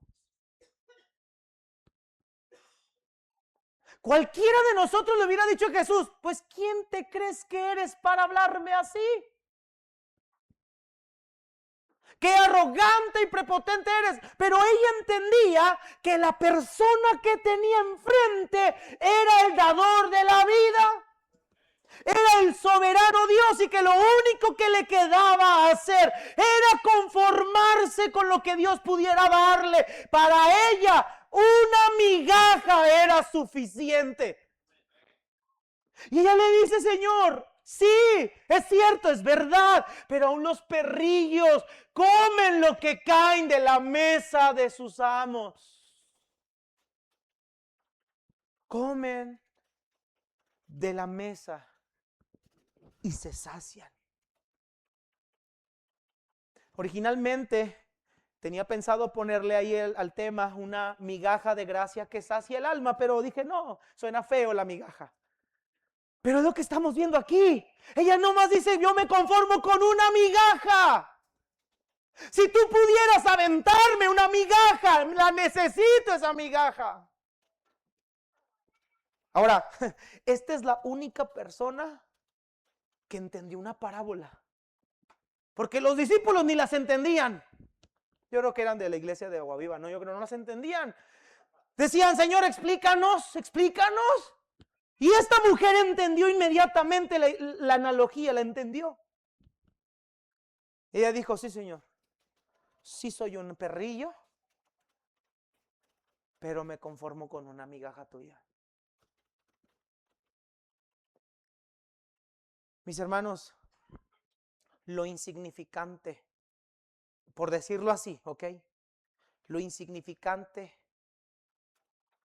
Cualquiera de nosotros le hubiera dicho a Jesús: pues ¿quién te crees que eres para hablarme así? ¡Qué arrogante y prepotente eres! Pero ella entendía que la persona que tenía enfrente era el dador de la vida. Era el soberano Dios, y que lo único que le quedaba hacer era conformarse con lo que Dios pudiera darle. Para ella, una migaja era suficiente. Y ella le dice: Señor, sí, es cierto, es verdad, pero aún los perrillos comen lo que caen de la mesa de sus amos. Comen de la mesa y se sacian. Originalmente tenía pensado ponerle ahí al tema una migaja de gracia que sacia el alma, pero dije: no, suena feo la migaja. Pero es lo que estamos viendo aquí. Ella nomás dice: yo me conformo con una migaja. Si tú pudieras aventarme una migaja, la necesito esa migaja. Ahora, esta es la única persona que entendió una parábola, porque los discípulos ni las entendían. Yo creo que eran de la iglesia de Aguaviva, ¿no? Yo creo que no las entendían. Decían: Señor, explícanos, explícanos. Y esta mujer entendió inmediatamente la analogía, la entendió. Ella dijo: sí, Señor, sí soy un perrillo, pero me conformo con una migaja tuya. Mis hermanos, lo insignificante, por decirlo así, ¿ok? Lo insignificante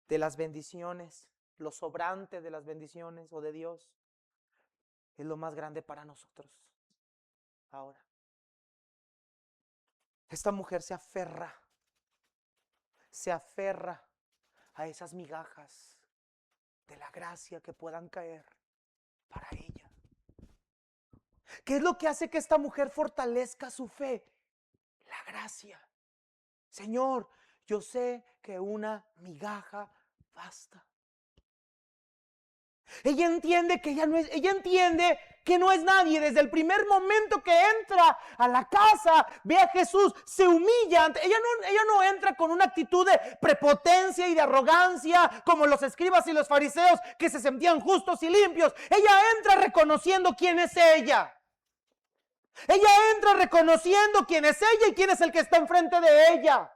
de las bendiciones, lo sobrante de las bendiciones o de Dios, es lo más grande para nosotros. Ahora, esta mujer se aferra a esas migajas de la gracia que puedan caer para ella. ¿Qué es lo que hace que esta mujer fortalezca su fe? La gracia. Señor, yo sé que una migaja basta. Ella entiende que no es nadie. Desde el primer momento que entra a la casa, ve a Jesús, se humilla. Ella no entra con una actitud de prepotencia y de arrogancia como los escribas y los fariseos, que se sentían justos y limpios. Ella entra reconociendo quién es ella. Ella entra reconociendo quién es ella y quién es el que está enfrente de ella.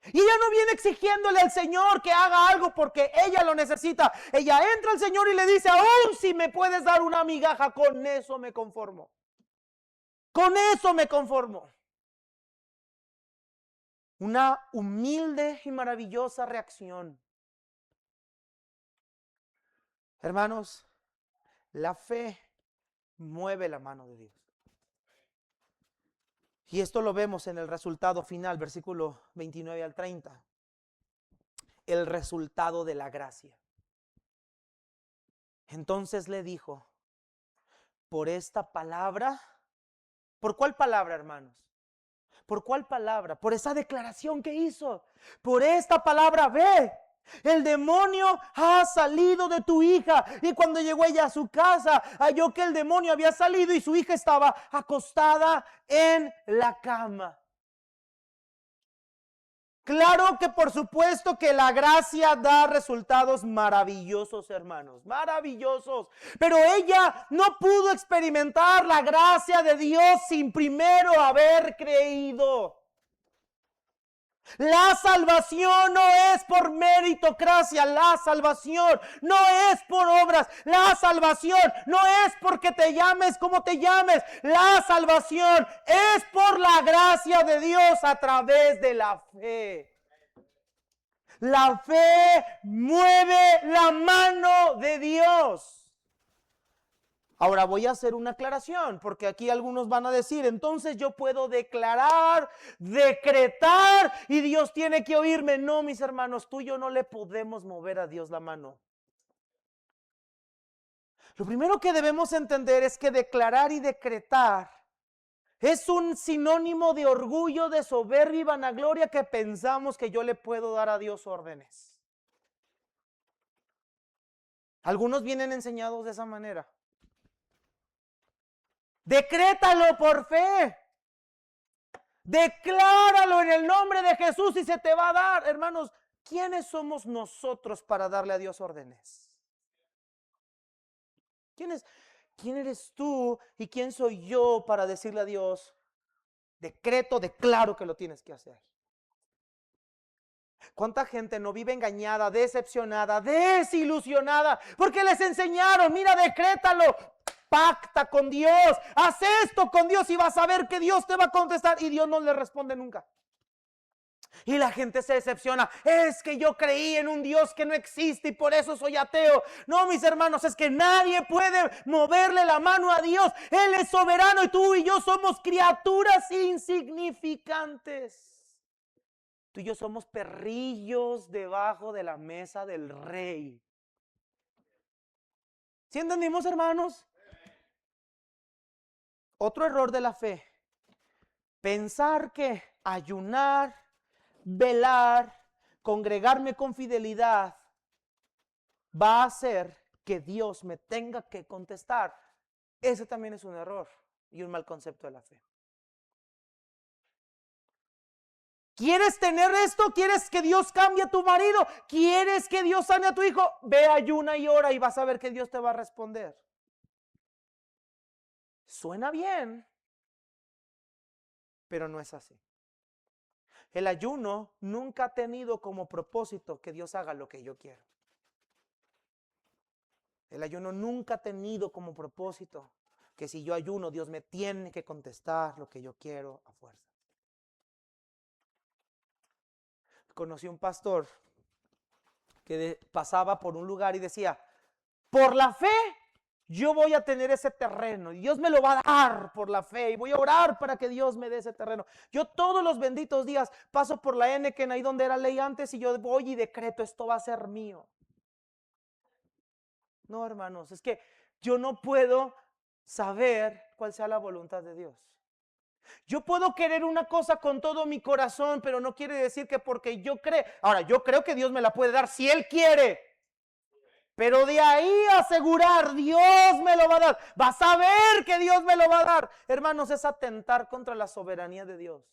Y ella no viene exigiéndole al Señor que haga algo porque ella lo necesita. Ella entra al Señor y le dice: aún si me puedes dar una migaja, con eso me conformo. Con eso me conformo. Una humilde y maravillosa reacción. Hermanos, la fe mueve la mano de Dios. Y esto lo vemos en el resultado final, versículo 29 al 30. El resultado de la gracia. Entonces le dijo: por esta palabra. ¿Por cuál palabra, hermanos? ¿Por cuál palabra? Por esa declaración que hizo. Por esta palabra, ve. El demonio ha salido de tu hija. Y cuando llegó ella a su casa, halló que el demonio había salido y su hija estaba acostada en la cama. Claro que por supuesto que la gracia da resultados maravillosos, hermanos, maravillosos. Pero ella no pudo experimentar la gracia de Dios sin primero haber creído. La salvación no es por meritocracia, la salvación no es por obras, la salvación no es porque te llames como te llames, la salvación es por la gracia de Dios a través de la fe. La fe mueve la mano de Dios. Ahora voy a hacer una aclaración, porque aquí algunos van a decir, entonces yo puedo declarar, decretar, y Dios tiene que oírme. No, mis hermanos, tú y yo no le podemos mover a Dios la mano. Lo primero que debemos entender es que declarar y decretar es un sinónimo de orgullo, de soberbia y vanagloria que pensamos que yo le puedo dar a Dios órdenes. Algunos vienen enseñados de esa manera. Decrétalo por fe. Decláralo en el nombre de Jesús y se te va a dar. Hermanos, ¿quiénes somos nosotros para darle a Dios órdenes? ¿Quién eres tú y quién soy yo para decirle a Dios, decreto, declaro que lo tienes que hacer? ¿Cuánta gente no vive engañada, decepcionada, desilusionada? Porque les enseñaron, mira, decrétalo, pacta con Dios, haz esto con Dios y vas a ver que Dios te va a contestar, y Dios no le responde nunca. Y la gente se decepciona. Es que yo creí en un Dios que no existe y por eso soy ateo. No, mis hermanos, es que nadie puede moverle la mano a Dios. Él es soberano y tú y yo somos criaturas insignificantes. Tú y yo somos perrillos debajo de la mesa del rey. ¿Sí entendimos, hermanos? Otro error de la fe. Pensar que ayunar, velar, congregarme con fidelidad va a hacer que Dios me tenga que contestar. Ese también es un error y un mal concepto de la fe. ¿Quieres tener esto? ¿Quieres que Dios cambie a tu marido? ¿Quieres que Dios sane a tu hijo? Ve, ayuna y ora y vas a ver que Dios te va a responder. Suena bien, pero no es así. El ayuno nunca ha tenido como propósito que Dios haga lo que yo quiero. El ayuno nunca ha tenido como propósito que si yo ayuno, Dios me tiene que contestar lo que yo quiero a fuerza. Conocí un pastor que pasaba por un lugar y decía, por la fe yo voy a tener ese terreno y Dios me lo va a dar por la fe y voy a orar para que Dios me dé ese terreno. Yo todos los benditos días paso por la Anaheim, ahí donde era ley antes, y yo voy y decreto, esto va a ser mío. No, hermanos, es que yo no puedo saber cuál sea la voluntad de Dios. Yo puedo querer una cosa con todo mi corazón, pero no quiere decir que porque yo creo. Ahora, yo creo que Dios me la puede dar si Él quiere. Pero de ahí a asegurar, Dios me lo va a dar. Vas a ver que Dios me lo va a dar. Hermanos, es atentar contra la soberanía de Dios.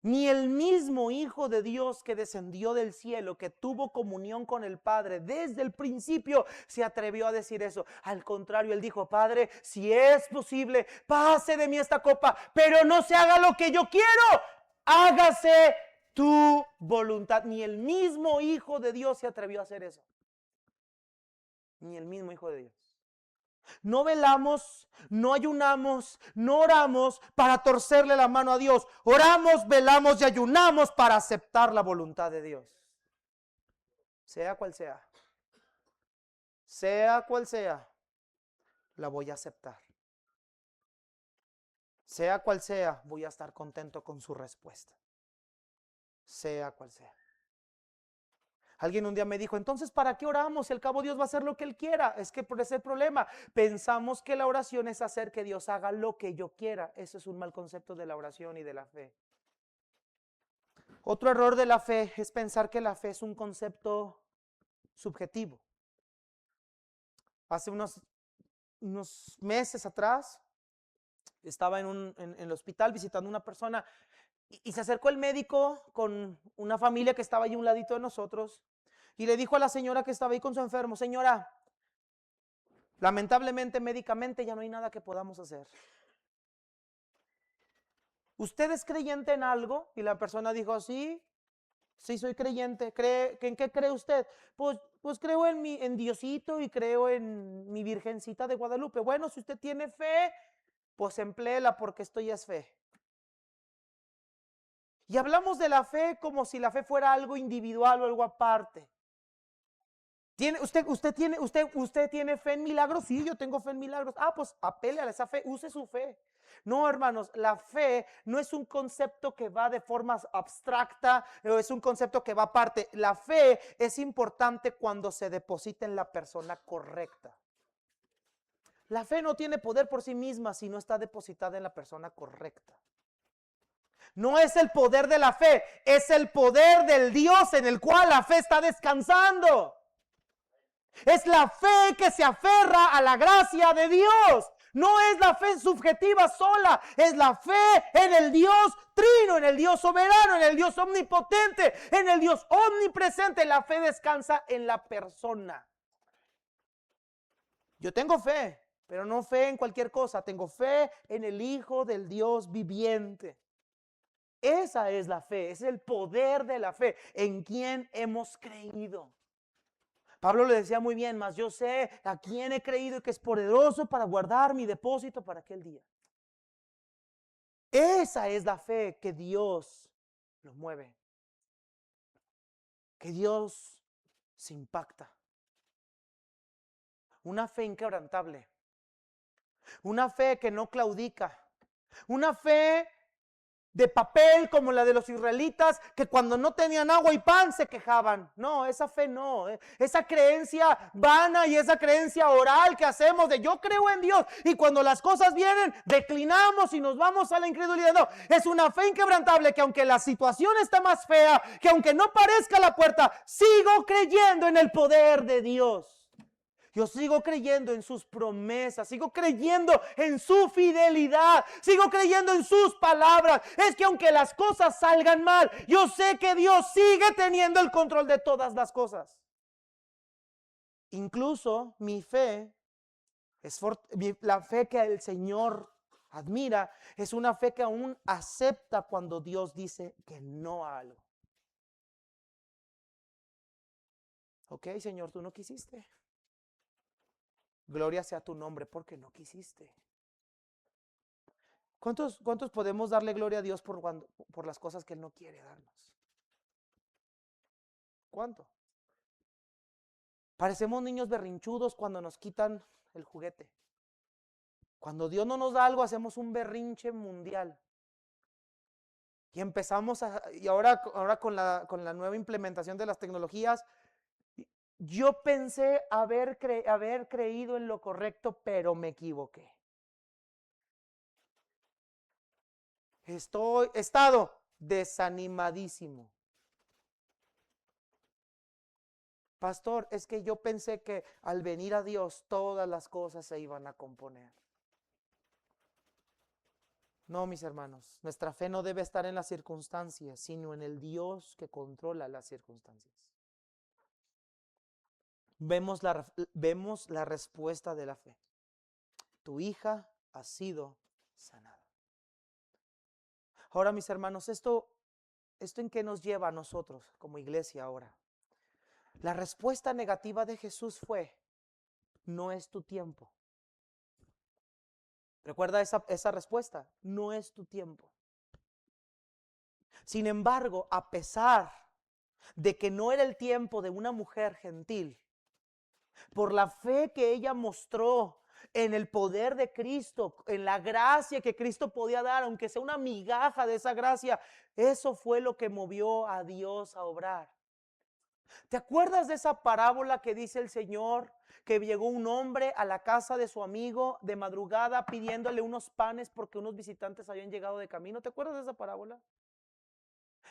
Ni el mismo Hijo de Dios que descendió del cielo, que tuvo comunión con el Padre desde el principio, se atrevió a decir eso. Al contrario, Él dijo, Padre, si es posible, pase de mí esta copa, pero no se haga lo que yo quiero, hágase tu voluntad. Ni el mismo Hijo de Dios se atrevió a hacer eso. Ni el mismo Hijo de Dios. No velamos, no ayunamos, no oramos para torcerle la mano a Dios. Oramos, velamos y ayunamos para aceptar la voluntad de Dios. Sea cual sea. Sea cual sea, la voy a aceptar. Sea cual sea, voy a estar contento con su respuesta. Sea cual sea. Alguien un día me dijo, entonces, ¿para qué oramos? Si al cabo Dios va a hacer lo que Él quiera. Es que por ese problema, pensamos que la oración es hacer que Dios haga lo que yo quiera. Eso es un mal concepto de la oración y de la fe. Otro error de la fe es pensar que la fe es un concepto subjetivo. Hace unos meses atrás, estaba en el hospital visitando a una persona y se acercó el médico con una familia que estaba allí a un ladito de nosotros y le dijo a la señora que estaba ahí con su enfermo, señora, lamentablemente médicamente ya no hay nada que podamos hacer. ¿Usted es creyente en algo? Y la persona dijo, sí soy creyente. ¿En qué cree usted? Pues creo en Diosito y creo en mi Virgencita de Guadalupe. Bueno, si usted tiene fe, pues empléela porque esto ya es fe. Y hablamos de la fe como si la fe fuera algo individual o algo aparte. ¿Usted tiene fe en milagros? Sí, yo tengo fe en milagros. Pues apele a esa fe, use su fe. No, hermanos, la fe no es un concepto que va de forma abstracta, o es un concepto que va aparte. La fe es importante cuando se deposita en la persona correcta. La fe no tiene poder por sí misma si no está depositada en la persona correcta. No es el poder de la fe, es el poder del Dios en el cual la fe está descansando. Es la fe que se aferra a la gracia de Dios. No es la fe subjetiva sola, es la fe en el Dios trino, en el Dios soberano, en el Dios omnipotente, en el Dios omnipresente. La fe descansa en la persona. Yo tengo fe, pero no fe en cualquier cosa. Tengo fe en el Hijo del Dios viviente. Esa es la fe, es el poder de la fe, en quien hemos creído. Pablo le decía muy bien, mas yo sé a quién he creído y que es poderoso para guardar mi depósito para aquel día. Esa es la fe que Dios nos mueve, que Dios se impacta. Una fe inquebrantable, una fe que no claudica, una fe de papel como la de los israelitas que cuando no tenían agua y pan se quejaban. No, esa fe no, esa creencia vana y esa creencia oral que hacemos de yo creo en Dios y cuando las cosas vienen declinamos y nos vamos a la incredulidad. No, es una fe inquebrantable que aunque la situación está más fea, que aunque no parezca la puerta, sigo creyendo en el poder de Dios. Yo sigo creyendo en sus promesas, sigo creyendo en su fidelidad, sigo creyendo en sus palabras. Es que aunque las cosas salgan mal, yo sé que Dios sigue teniendo el control de todas las cosas. Incluso mi fe, la fe que el Señor admira, es una fe que aún acepta cuando Dios dice que no a algo. Ok, Señor, tú no quisiste. Gloria sea tu nombre porque no quisiste. ¿Cuántos podemos darle gloria a Dios por las cosas que Él no quiere darnos? ¿Cuánto? Parecemos niños berrinchudos cuando nos quitan el juguete. Cuando Dios no nos da algo, hacemos un berrinche mundial. Y empezamos y ahora con la nueva implementación de las tecnologías, yo pensé haber creído en lo correcto, pero me equivoqué. He estado desanimadísimo. Pastor, es que yo pensé que al venir a Dios todas las cosas se iban a componer. No, mis hermanos, nuestra fe no debe estar en las circunstancias, sino en el Dios que controla las circunstancias. Vemos la respuesta de la fe. Tu hija ha sido sanada. Ahora, mis hermanos, ¿esto en qué nos lleva a nosotros como iglesia ahora? La respuesta negativa de Jesús fue, no es tu tiempo. ¿Recuerda esa respuesta? No es tu tiempo. Sin embargo, a pesar de que no era el tiempo de una mujer gentil, por la fe que ella mostró en el poder de Cristo, en la gracia que Cristo podía dar, aunque sea una migaja de esa gracia, eso fue lo que movió a Dios a obrar. ¿Te acuerdas de esa parábola que dice el Señor? Que llegó un hombre a la casa de su amigo de madrugada pidiéndole unos panes porque unos visitantes habían llegado de camino. ¿Te acuerdas de esa parábola?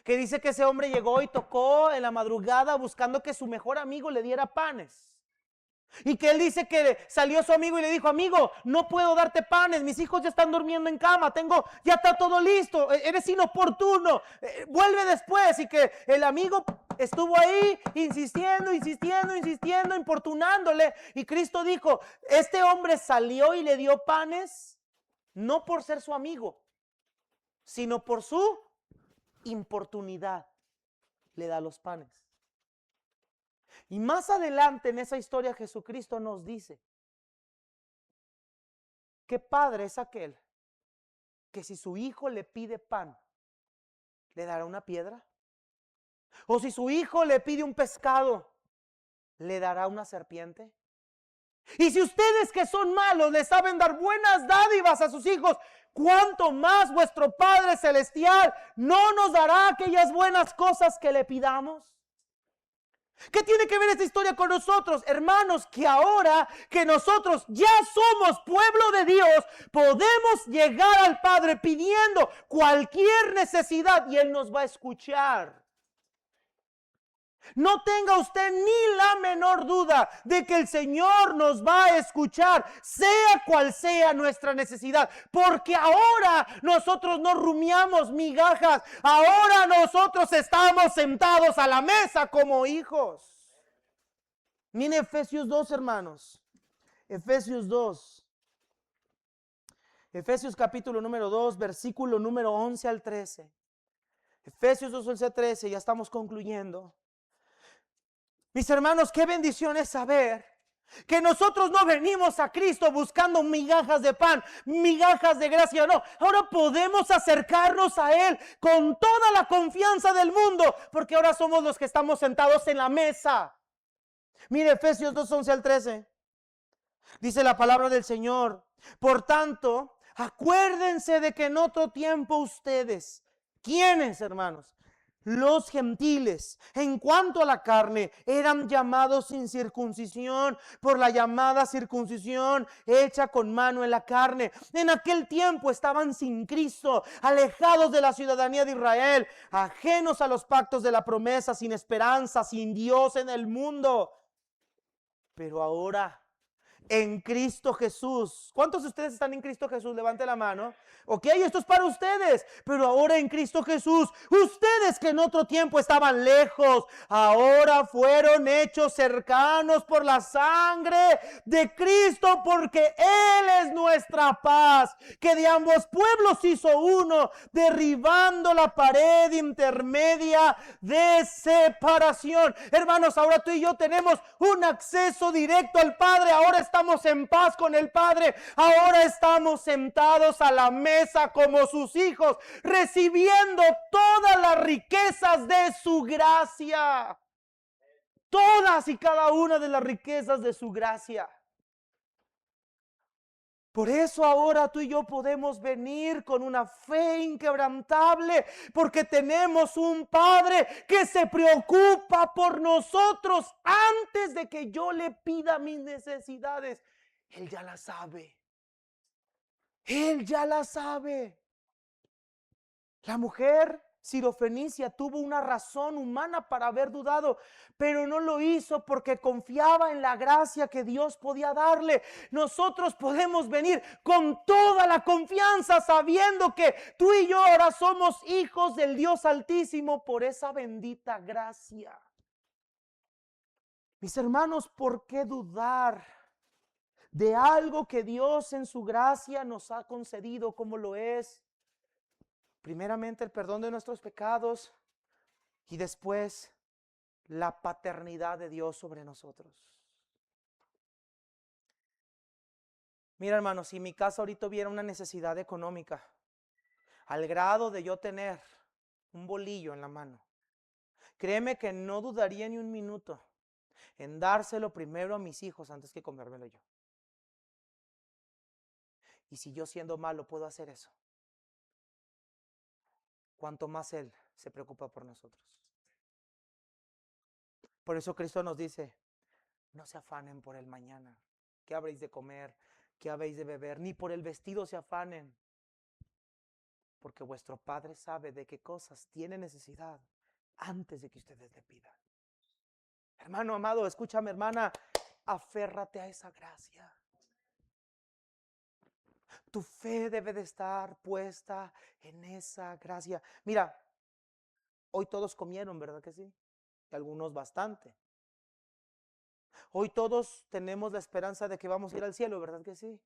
Que dice que ese hombre llegó y tocó en la madrugada buscando que su mejor amigo le diera panes. Y que él dice que salió su amigo y le dijo, amigo, no puedo darte panes, mis hijos ya están durmiendo en cama, ya está todo listo, eres inoportuno, vuelve después. Y que el amigo estuvo ahí insistiendo, importunándole. Y Cristo dijo, este hombre salió y le dio panes, no por ser su amigo, sino por su importunidad, le da los panes. Y más adelante en esa historia Jesucristo nos dice, ¿qué padre es aquel que si su hijo le pide pan, le dará una piedra? O si su hijo le pide un pescado, le dará una serpiente? Y si ustedes que son malos le saben dar buenas dádivas a sus hijos, ¿cuánto más vuestro Padre Celestial no nos dará aquellas buenas cosas que le pidamos? ¿Qué tiene que ver esta historia con nosotros? Hermanos, que ahora que nosotros ya somos pueblo de Dios, podemos llegar al Padre pidiendo cualquier necesidad y Él nos va a escuchar. No tenga usted ni la menor duda de que el Señor nos va a escuchar, sea cual sea nuestra necesidad, porque ahora nosotros no rumiamos migajas, ahora nosotros estamos sentados a la mesa como hijos. Mire Efesios 2, hermanos. Efesios 2. Efesios capítulo número 2, versículo número 11 al 13. Efesios 2, 11 al 13, ya estamos concluyendo. Mis hermanos, qué bendición es saber que nosotros no venimos a Cristo buscando migajas de pan, migajas de gracia, no. Ahora podemos acercarnos a Él con toda la confianza del mundo, porque ahora somos los que estamos sentados en la mesa. Mire Efesios 2, 11 al 13. Dice la palabra del Señor: por tanto, acuérdense de que en otro tiempo ustedes, ¿quiénes, hermanos? Los gentiles, en cuanto a la carne, eran llamados sin circuncisión por la llamada circuncisión hecha con mano en la carne. En aquel tiempo estaban sin Cristo, alejados de la ciudadanía de Israel, ajenos a los pactos de la promesa, sin esperanza, sin Dios en el mundo. Pero ahora, en Cristo Jesús. ¿Cuántos de ustedes están en Cristo Jesús? Levante la mano. Ok, esto es para ustedes. Pero ahora en Cristo Jesús, ustedes que en otro tiempo estaban lejos, ahora fueron hechos cercanos por la sangre de Cristo, porque Él es nuestra paz, que de ambos pueblos hizo uno, derribando la pared intermedia de separación. Hermanos, ahora tú y yo tenemos un acceso directo al Padre. Ahora estamos en paz con el Padre. Ahora estamos sentados a la mesa como sus hijos, recibiendo todas las riquezas de su gracia. Todas y cada una de las riquezas de su gracia. Por eso ahora tú y yo podemos venir con una fe inquebrantable, porque tenemos un Padre que se preocupa por nosotros antes de que yo le pida mis necesidades. Él ya las sabe. Él ya la sabe. La mujer sirofenicia tuvo una razón humana para haber dudado, pero no lo hizo porque confiaba en la gracia que Dios podía darle. Nosotros podemos venir con toda la confianza, sabiendo que tú y yo ahora somos hijos del Dios Altísimo por esa bendita gracia. Mis hermanos, ¿por qué dudar de algo que Dios en su gracia nos ha concedido, como lo es, primeramente, el perdón de nuestros pecados y después la paternidad de Dios sobre nosotros? Mira, hermanos, si mi casa ahorita hubiera una necesidad económica al grado de yo tener un bolillo en la mano, créeme que no dudaría ni un minuto en dárselo primero a mis hijos antes que comérmelo yo. Y si yo, siendo malo, puedo hacer eso, cuanto más Él se preocupa por nosotros. Por eso Cristo nos dice: no se afanen por el mañana, qué habréis de comer, qué habéis de beber, ni por el vestido se afanen, porque vuestro Padre sabe de qué cosas tiene necesidad antes de que ustedes le pidan. Hermano amado, escúchame, hermana, aférrate a esa gracia. Tu fe debe de estar puesta en esa gracia. Mira, hoy todos comieron, ¿verdad que sí? Y algunos bastante. Hoy todos tenemos la esperanza de que vamos a ir al cielo, ¿verdad que sí?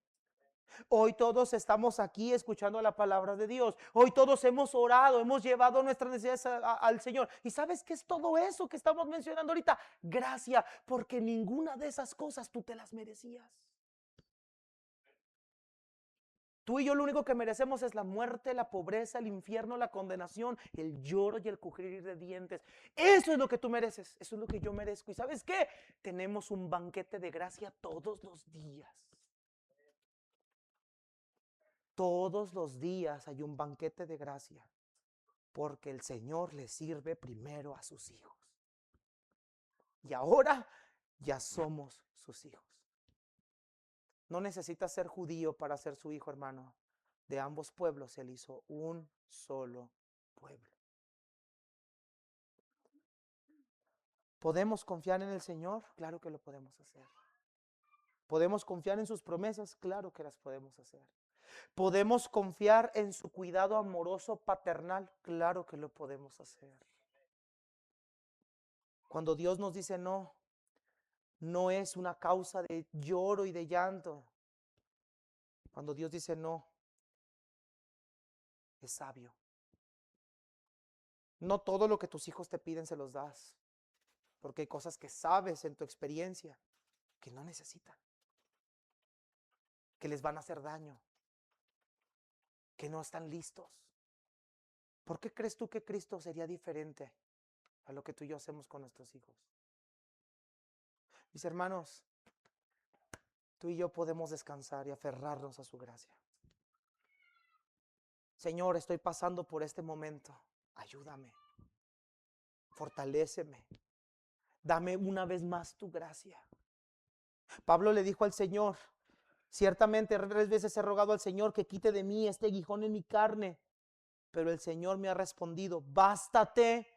Hoy todos estamos aquí escuchando la palabra de Dios. Hoy todos hemos orado, hemos llevado nuestras necesidades al Señor. ¿Y sabes qué es todo eso que estamos mencionando ahorita? Gracia, porque ninguna de esas cosas tú te las merecías. Tú y yo lo único que merecemos es la muerte, la pobreza, el infierno, la condenación, el lloro y el crujir de dientes. Eso es lo que tú mereces, eso es lo que yo merezco. ¿Y sabes qué? Tenemos un banquete de gracia todos los días. Todos los días hay un banquete de gracia, porque el Señor le sirve primero a sus hijos. Y ahora ya somos sus hijos. No necesitas ser judío para ser su hijo, hermano. De ambos pueblos Él hizo un solo pueblo. ¿Podemos confiar en el Señor? Claro que lo podemos hacer. ¿Podemos confiar en sus promesas? Claro que las podemos hacer. ¿Podemos confiar en su cuidado amoroso paternal? Claro que lo podemos hacer. Cuando Dios nos dice no, no es una causa de lloro y de llanto. Cuando Dios dice no, es sabio. No todo lo que tus hijos te piden se los das, porque hay cosas que sabes en tu experiencia que no necesitan, que les van a hacer daño, que no están listos. ¿Por qué crees tú que Cristo sería diferente a lo que tú y yo hacemos con nuestros hijos? Mis hermanos, tú y yo podemos descansar y aferrarnos a su gracia. Señor, estoy pasando por este momento. Ayúdame, fortaléceme, dame una vez más tu gracia. Pablo le dijo al Señor, ciertamente 3 veces he rogado al Señor que quite de mí este aguijón en mi carne, pero el Señor me ha respondido, bástate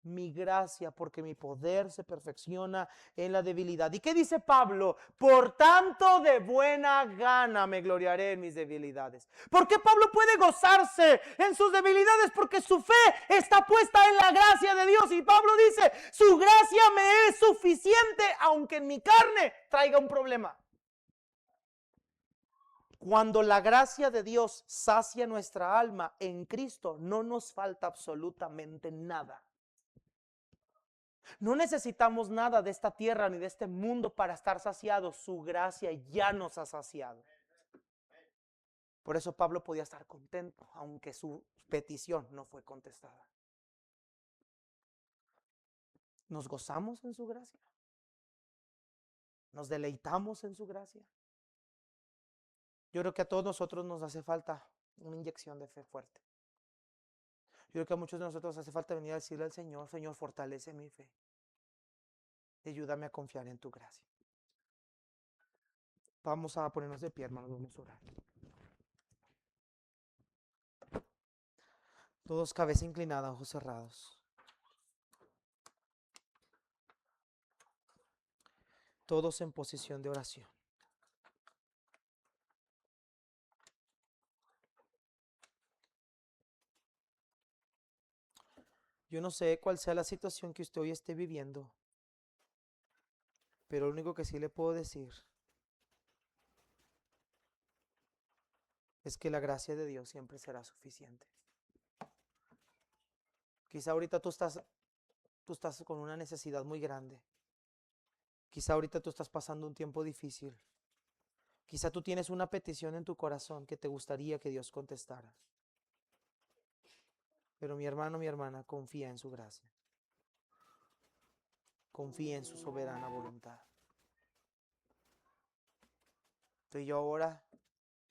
mi gracia, porque mi poder se perfecciona en la debilidad. ¿Y qué dice Pablo? Por tanto, de buena gana me gloriaré en mis debilidades. ¿Por qué Pablo puede gozarse en sus debilidades? Porque su fe está puesta en la gracia de Dios. Y Pablo dice, su gracia me es suficiente, aunque en mi carne traiga un problema. Cuando la gracia de Dios sacia nuestra alma en Cristo, no nos falta absolutamente nada. No necesitamos nada de esta tierra ni de este mundo para estar saciados. Su gracia ya nos ha saciado. Por eso Pablo podía estar contento, aunque su petición no fue contestada. ¿Nos gozamos en su gracia? ¿Nos deleitamos en su gracia? Yo creo que a todos nosotros nos hace falta una inyección de fe fuerte. Yo creo que a muchos de nosotros nos hace falta venir a decirle al Señor, Señor, fortalece mi fe. Ayúdame a confiar en tu gracia. Vamos a ponernos de pie, hermanos, vamos a orar. Todos cabeza inclinada, ojos cerrados. Todos en posición de oración. Yo no sé cuál sea la situación que usted hoy esté viviendo, pero lo único que sí le puedo decir es que la gracia de Dios siempre será suficiente. Quizá ahorita tú estás con una necesidad muy grande. Quizá ahorita tú estás pasando un tiempo difícil. Quizá tú tienes una petición en tu corazón que te gustaría que Dios contestara. Pero mi hermano, mi hermana, confía en su gracia. Confía en su soberana voluntad. Tú y yo ahora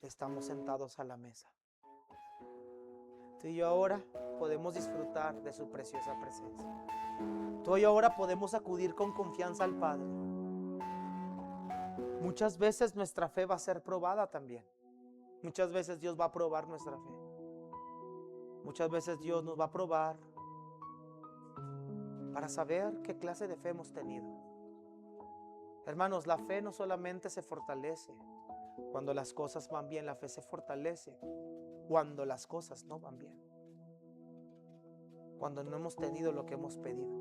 estamos sentados a la mesa. Tú y yo ahora podemos disfrutar de su preciosa presencia. Tú y yo ahora podemos acudir con confianza al Padre. Muchas veces nuestra fe va a ser probada también. Muchas veces Dios va a probar nuestra fe. Muchas veces Dios nos va a probar para saber qué clase de fe hemos tenido. Hermanos, la fe no solamente se fortalece cuando las cosas van bien, la fe se fortalece cuando las cosas no van bien. Cuando no hemos tenido lo que hemos pedido.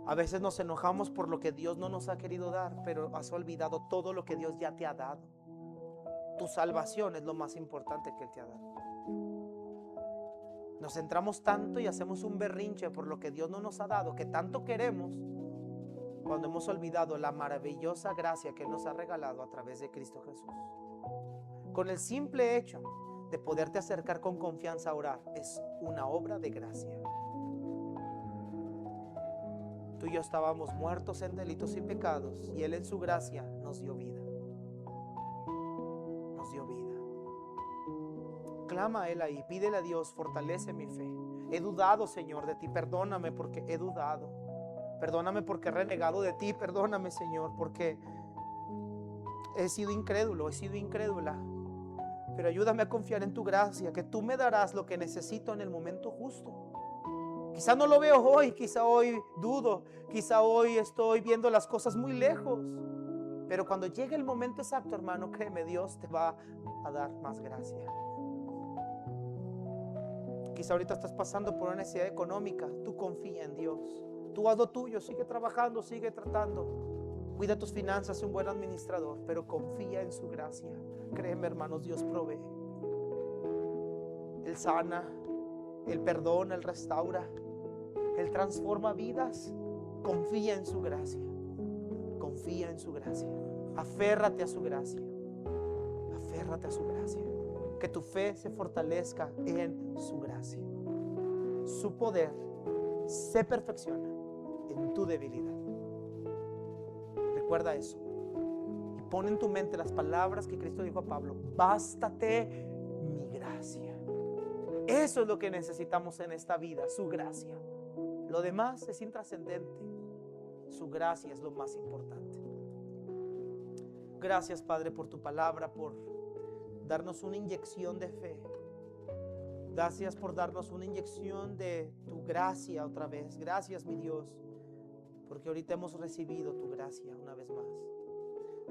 A veces nos enojamos por lo que Dios no nos ha querido dar, pero has olvidado todo lo que Dios ya te ha dado. Tu salvación es lo más importante que Él te ha dado. Nos centramos tanto y hacemos un berrinche por lo que Dios no nos ha dado, que tanto queremos, cuando hemos olvidado la maravillosa gracia que nos ha regalado a través de Cristo Jesús. Con el simple hecho de poderte acercar con confianza a orar, es una obra de gracia. Tú y yo estábamos muertos en delitos y pecados, y Él en su gracia nos dio vida. Nos dio vida. Clama a Él ahí, pídele a Dios, fortalece mi fe. He dudado, Señor, de ti, perdóname porque he dudado. Perdóname porque he renegado de ti, perdóname, Señor, porque he sido incrédulo, he sido incrédula. Pero ayúdame a confiar en tu gracia, que tú me darás lo que necesito en el momento justo. Quizá no lo veo hoy, quizá hoy dudo, quizá hoy estoy viendo las cosas muy lejos. Pero cuando llegue el momento exacto, hermano, créeme, Dios te va a dar más gracia. Quizá ahorita estás pasando por una necesidad económica. Tú confía en Dios. Tú haz lo tuyo, sigue trabajando, sigue tratando. Cuida tus finanzas, sé un buen administrador, pero confía en su gracia. Créeme, hermanos, Dios provee. Él sana, Él perdona, Él restaura, Él transforma vidas. Confía en su gracia. Confía en su gracia. Aférrate a su gracia. Aférrate a su gracia. Que tu fe se fortalezca en su gracia. Su poder se perfecciona en tu debilidad. Recuerda eso. Y pon en tu mente las palabras que Cristo dijo a Pablo: bástate mi gracia. Eso es lo que necesitamos en esta vida, su gracia. Lo demás es intrascendente. Su gracia es lo más importante. Gracias, Padre, por tu palabra, por darnos una inyección de fe. Gracias por darnos una inyección de tu gracia otra vez. Gracias, mi Dios, porque ahorita hemos recibido tu gracia una vez más.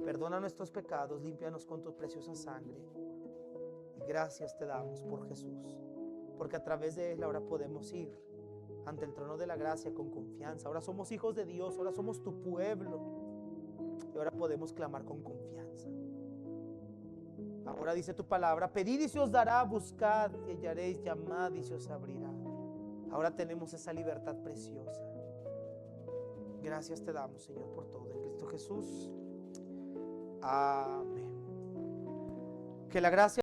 Perdona nuestros pecados, límpianos con tu preciosa sangre. Y gracias te damos por Jesús, porque a través de Él ahora podemos ir ante el trono de la gracia con confianza. Ahora somos hijos de Dios, ahora somos tu pueblo, y ahora podemos clamar con confianza. Ahora dice tu palabra: pedid y se os dará, buscad y hallaréis, llamad y se os abrirá. Ahora tenemos esa libertad preciosa. Gracias te damos, Señor, por todo. En Cristo Jesús. Amén. Que la gracia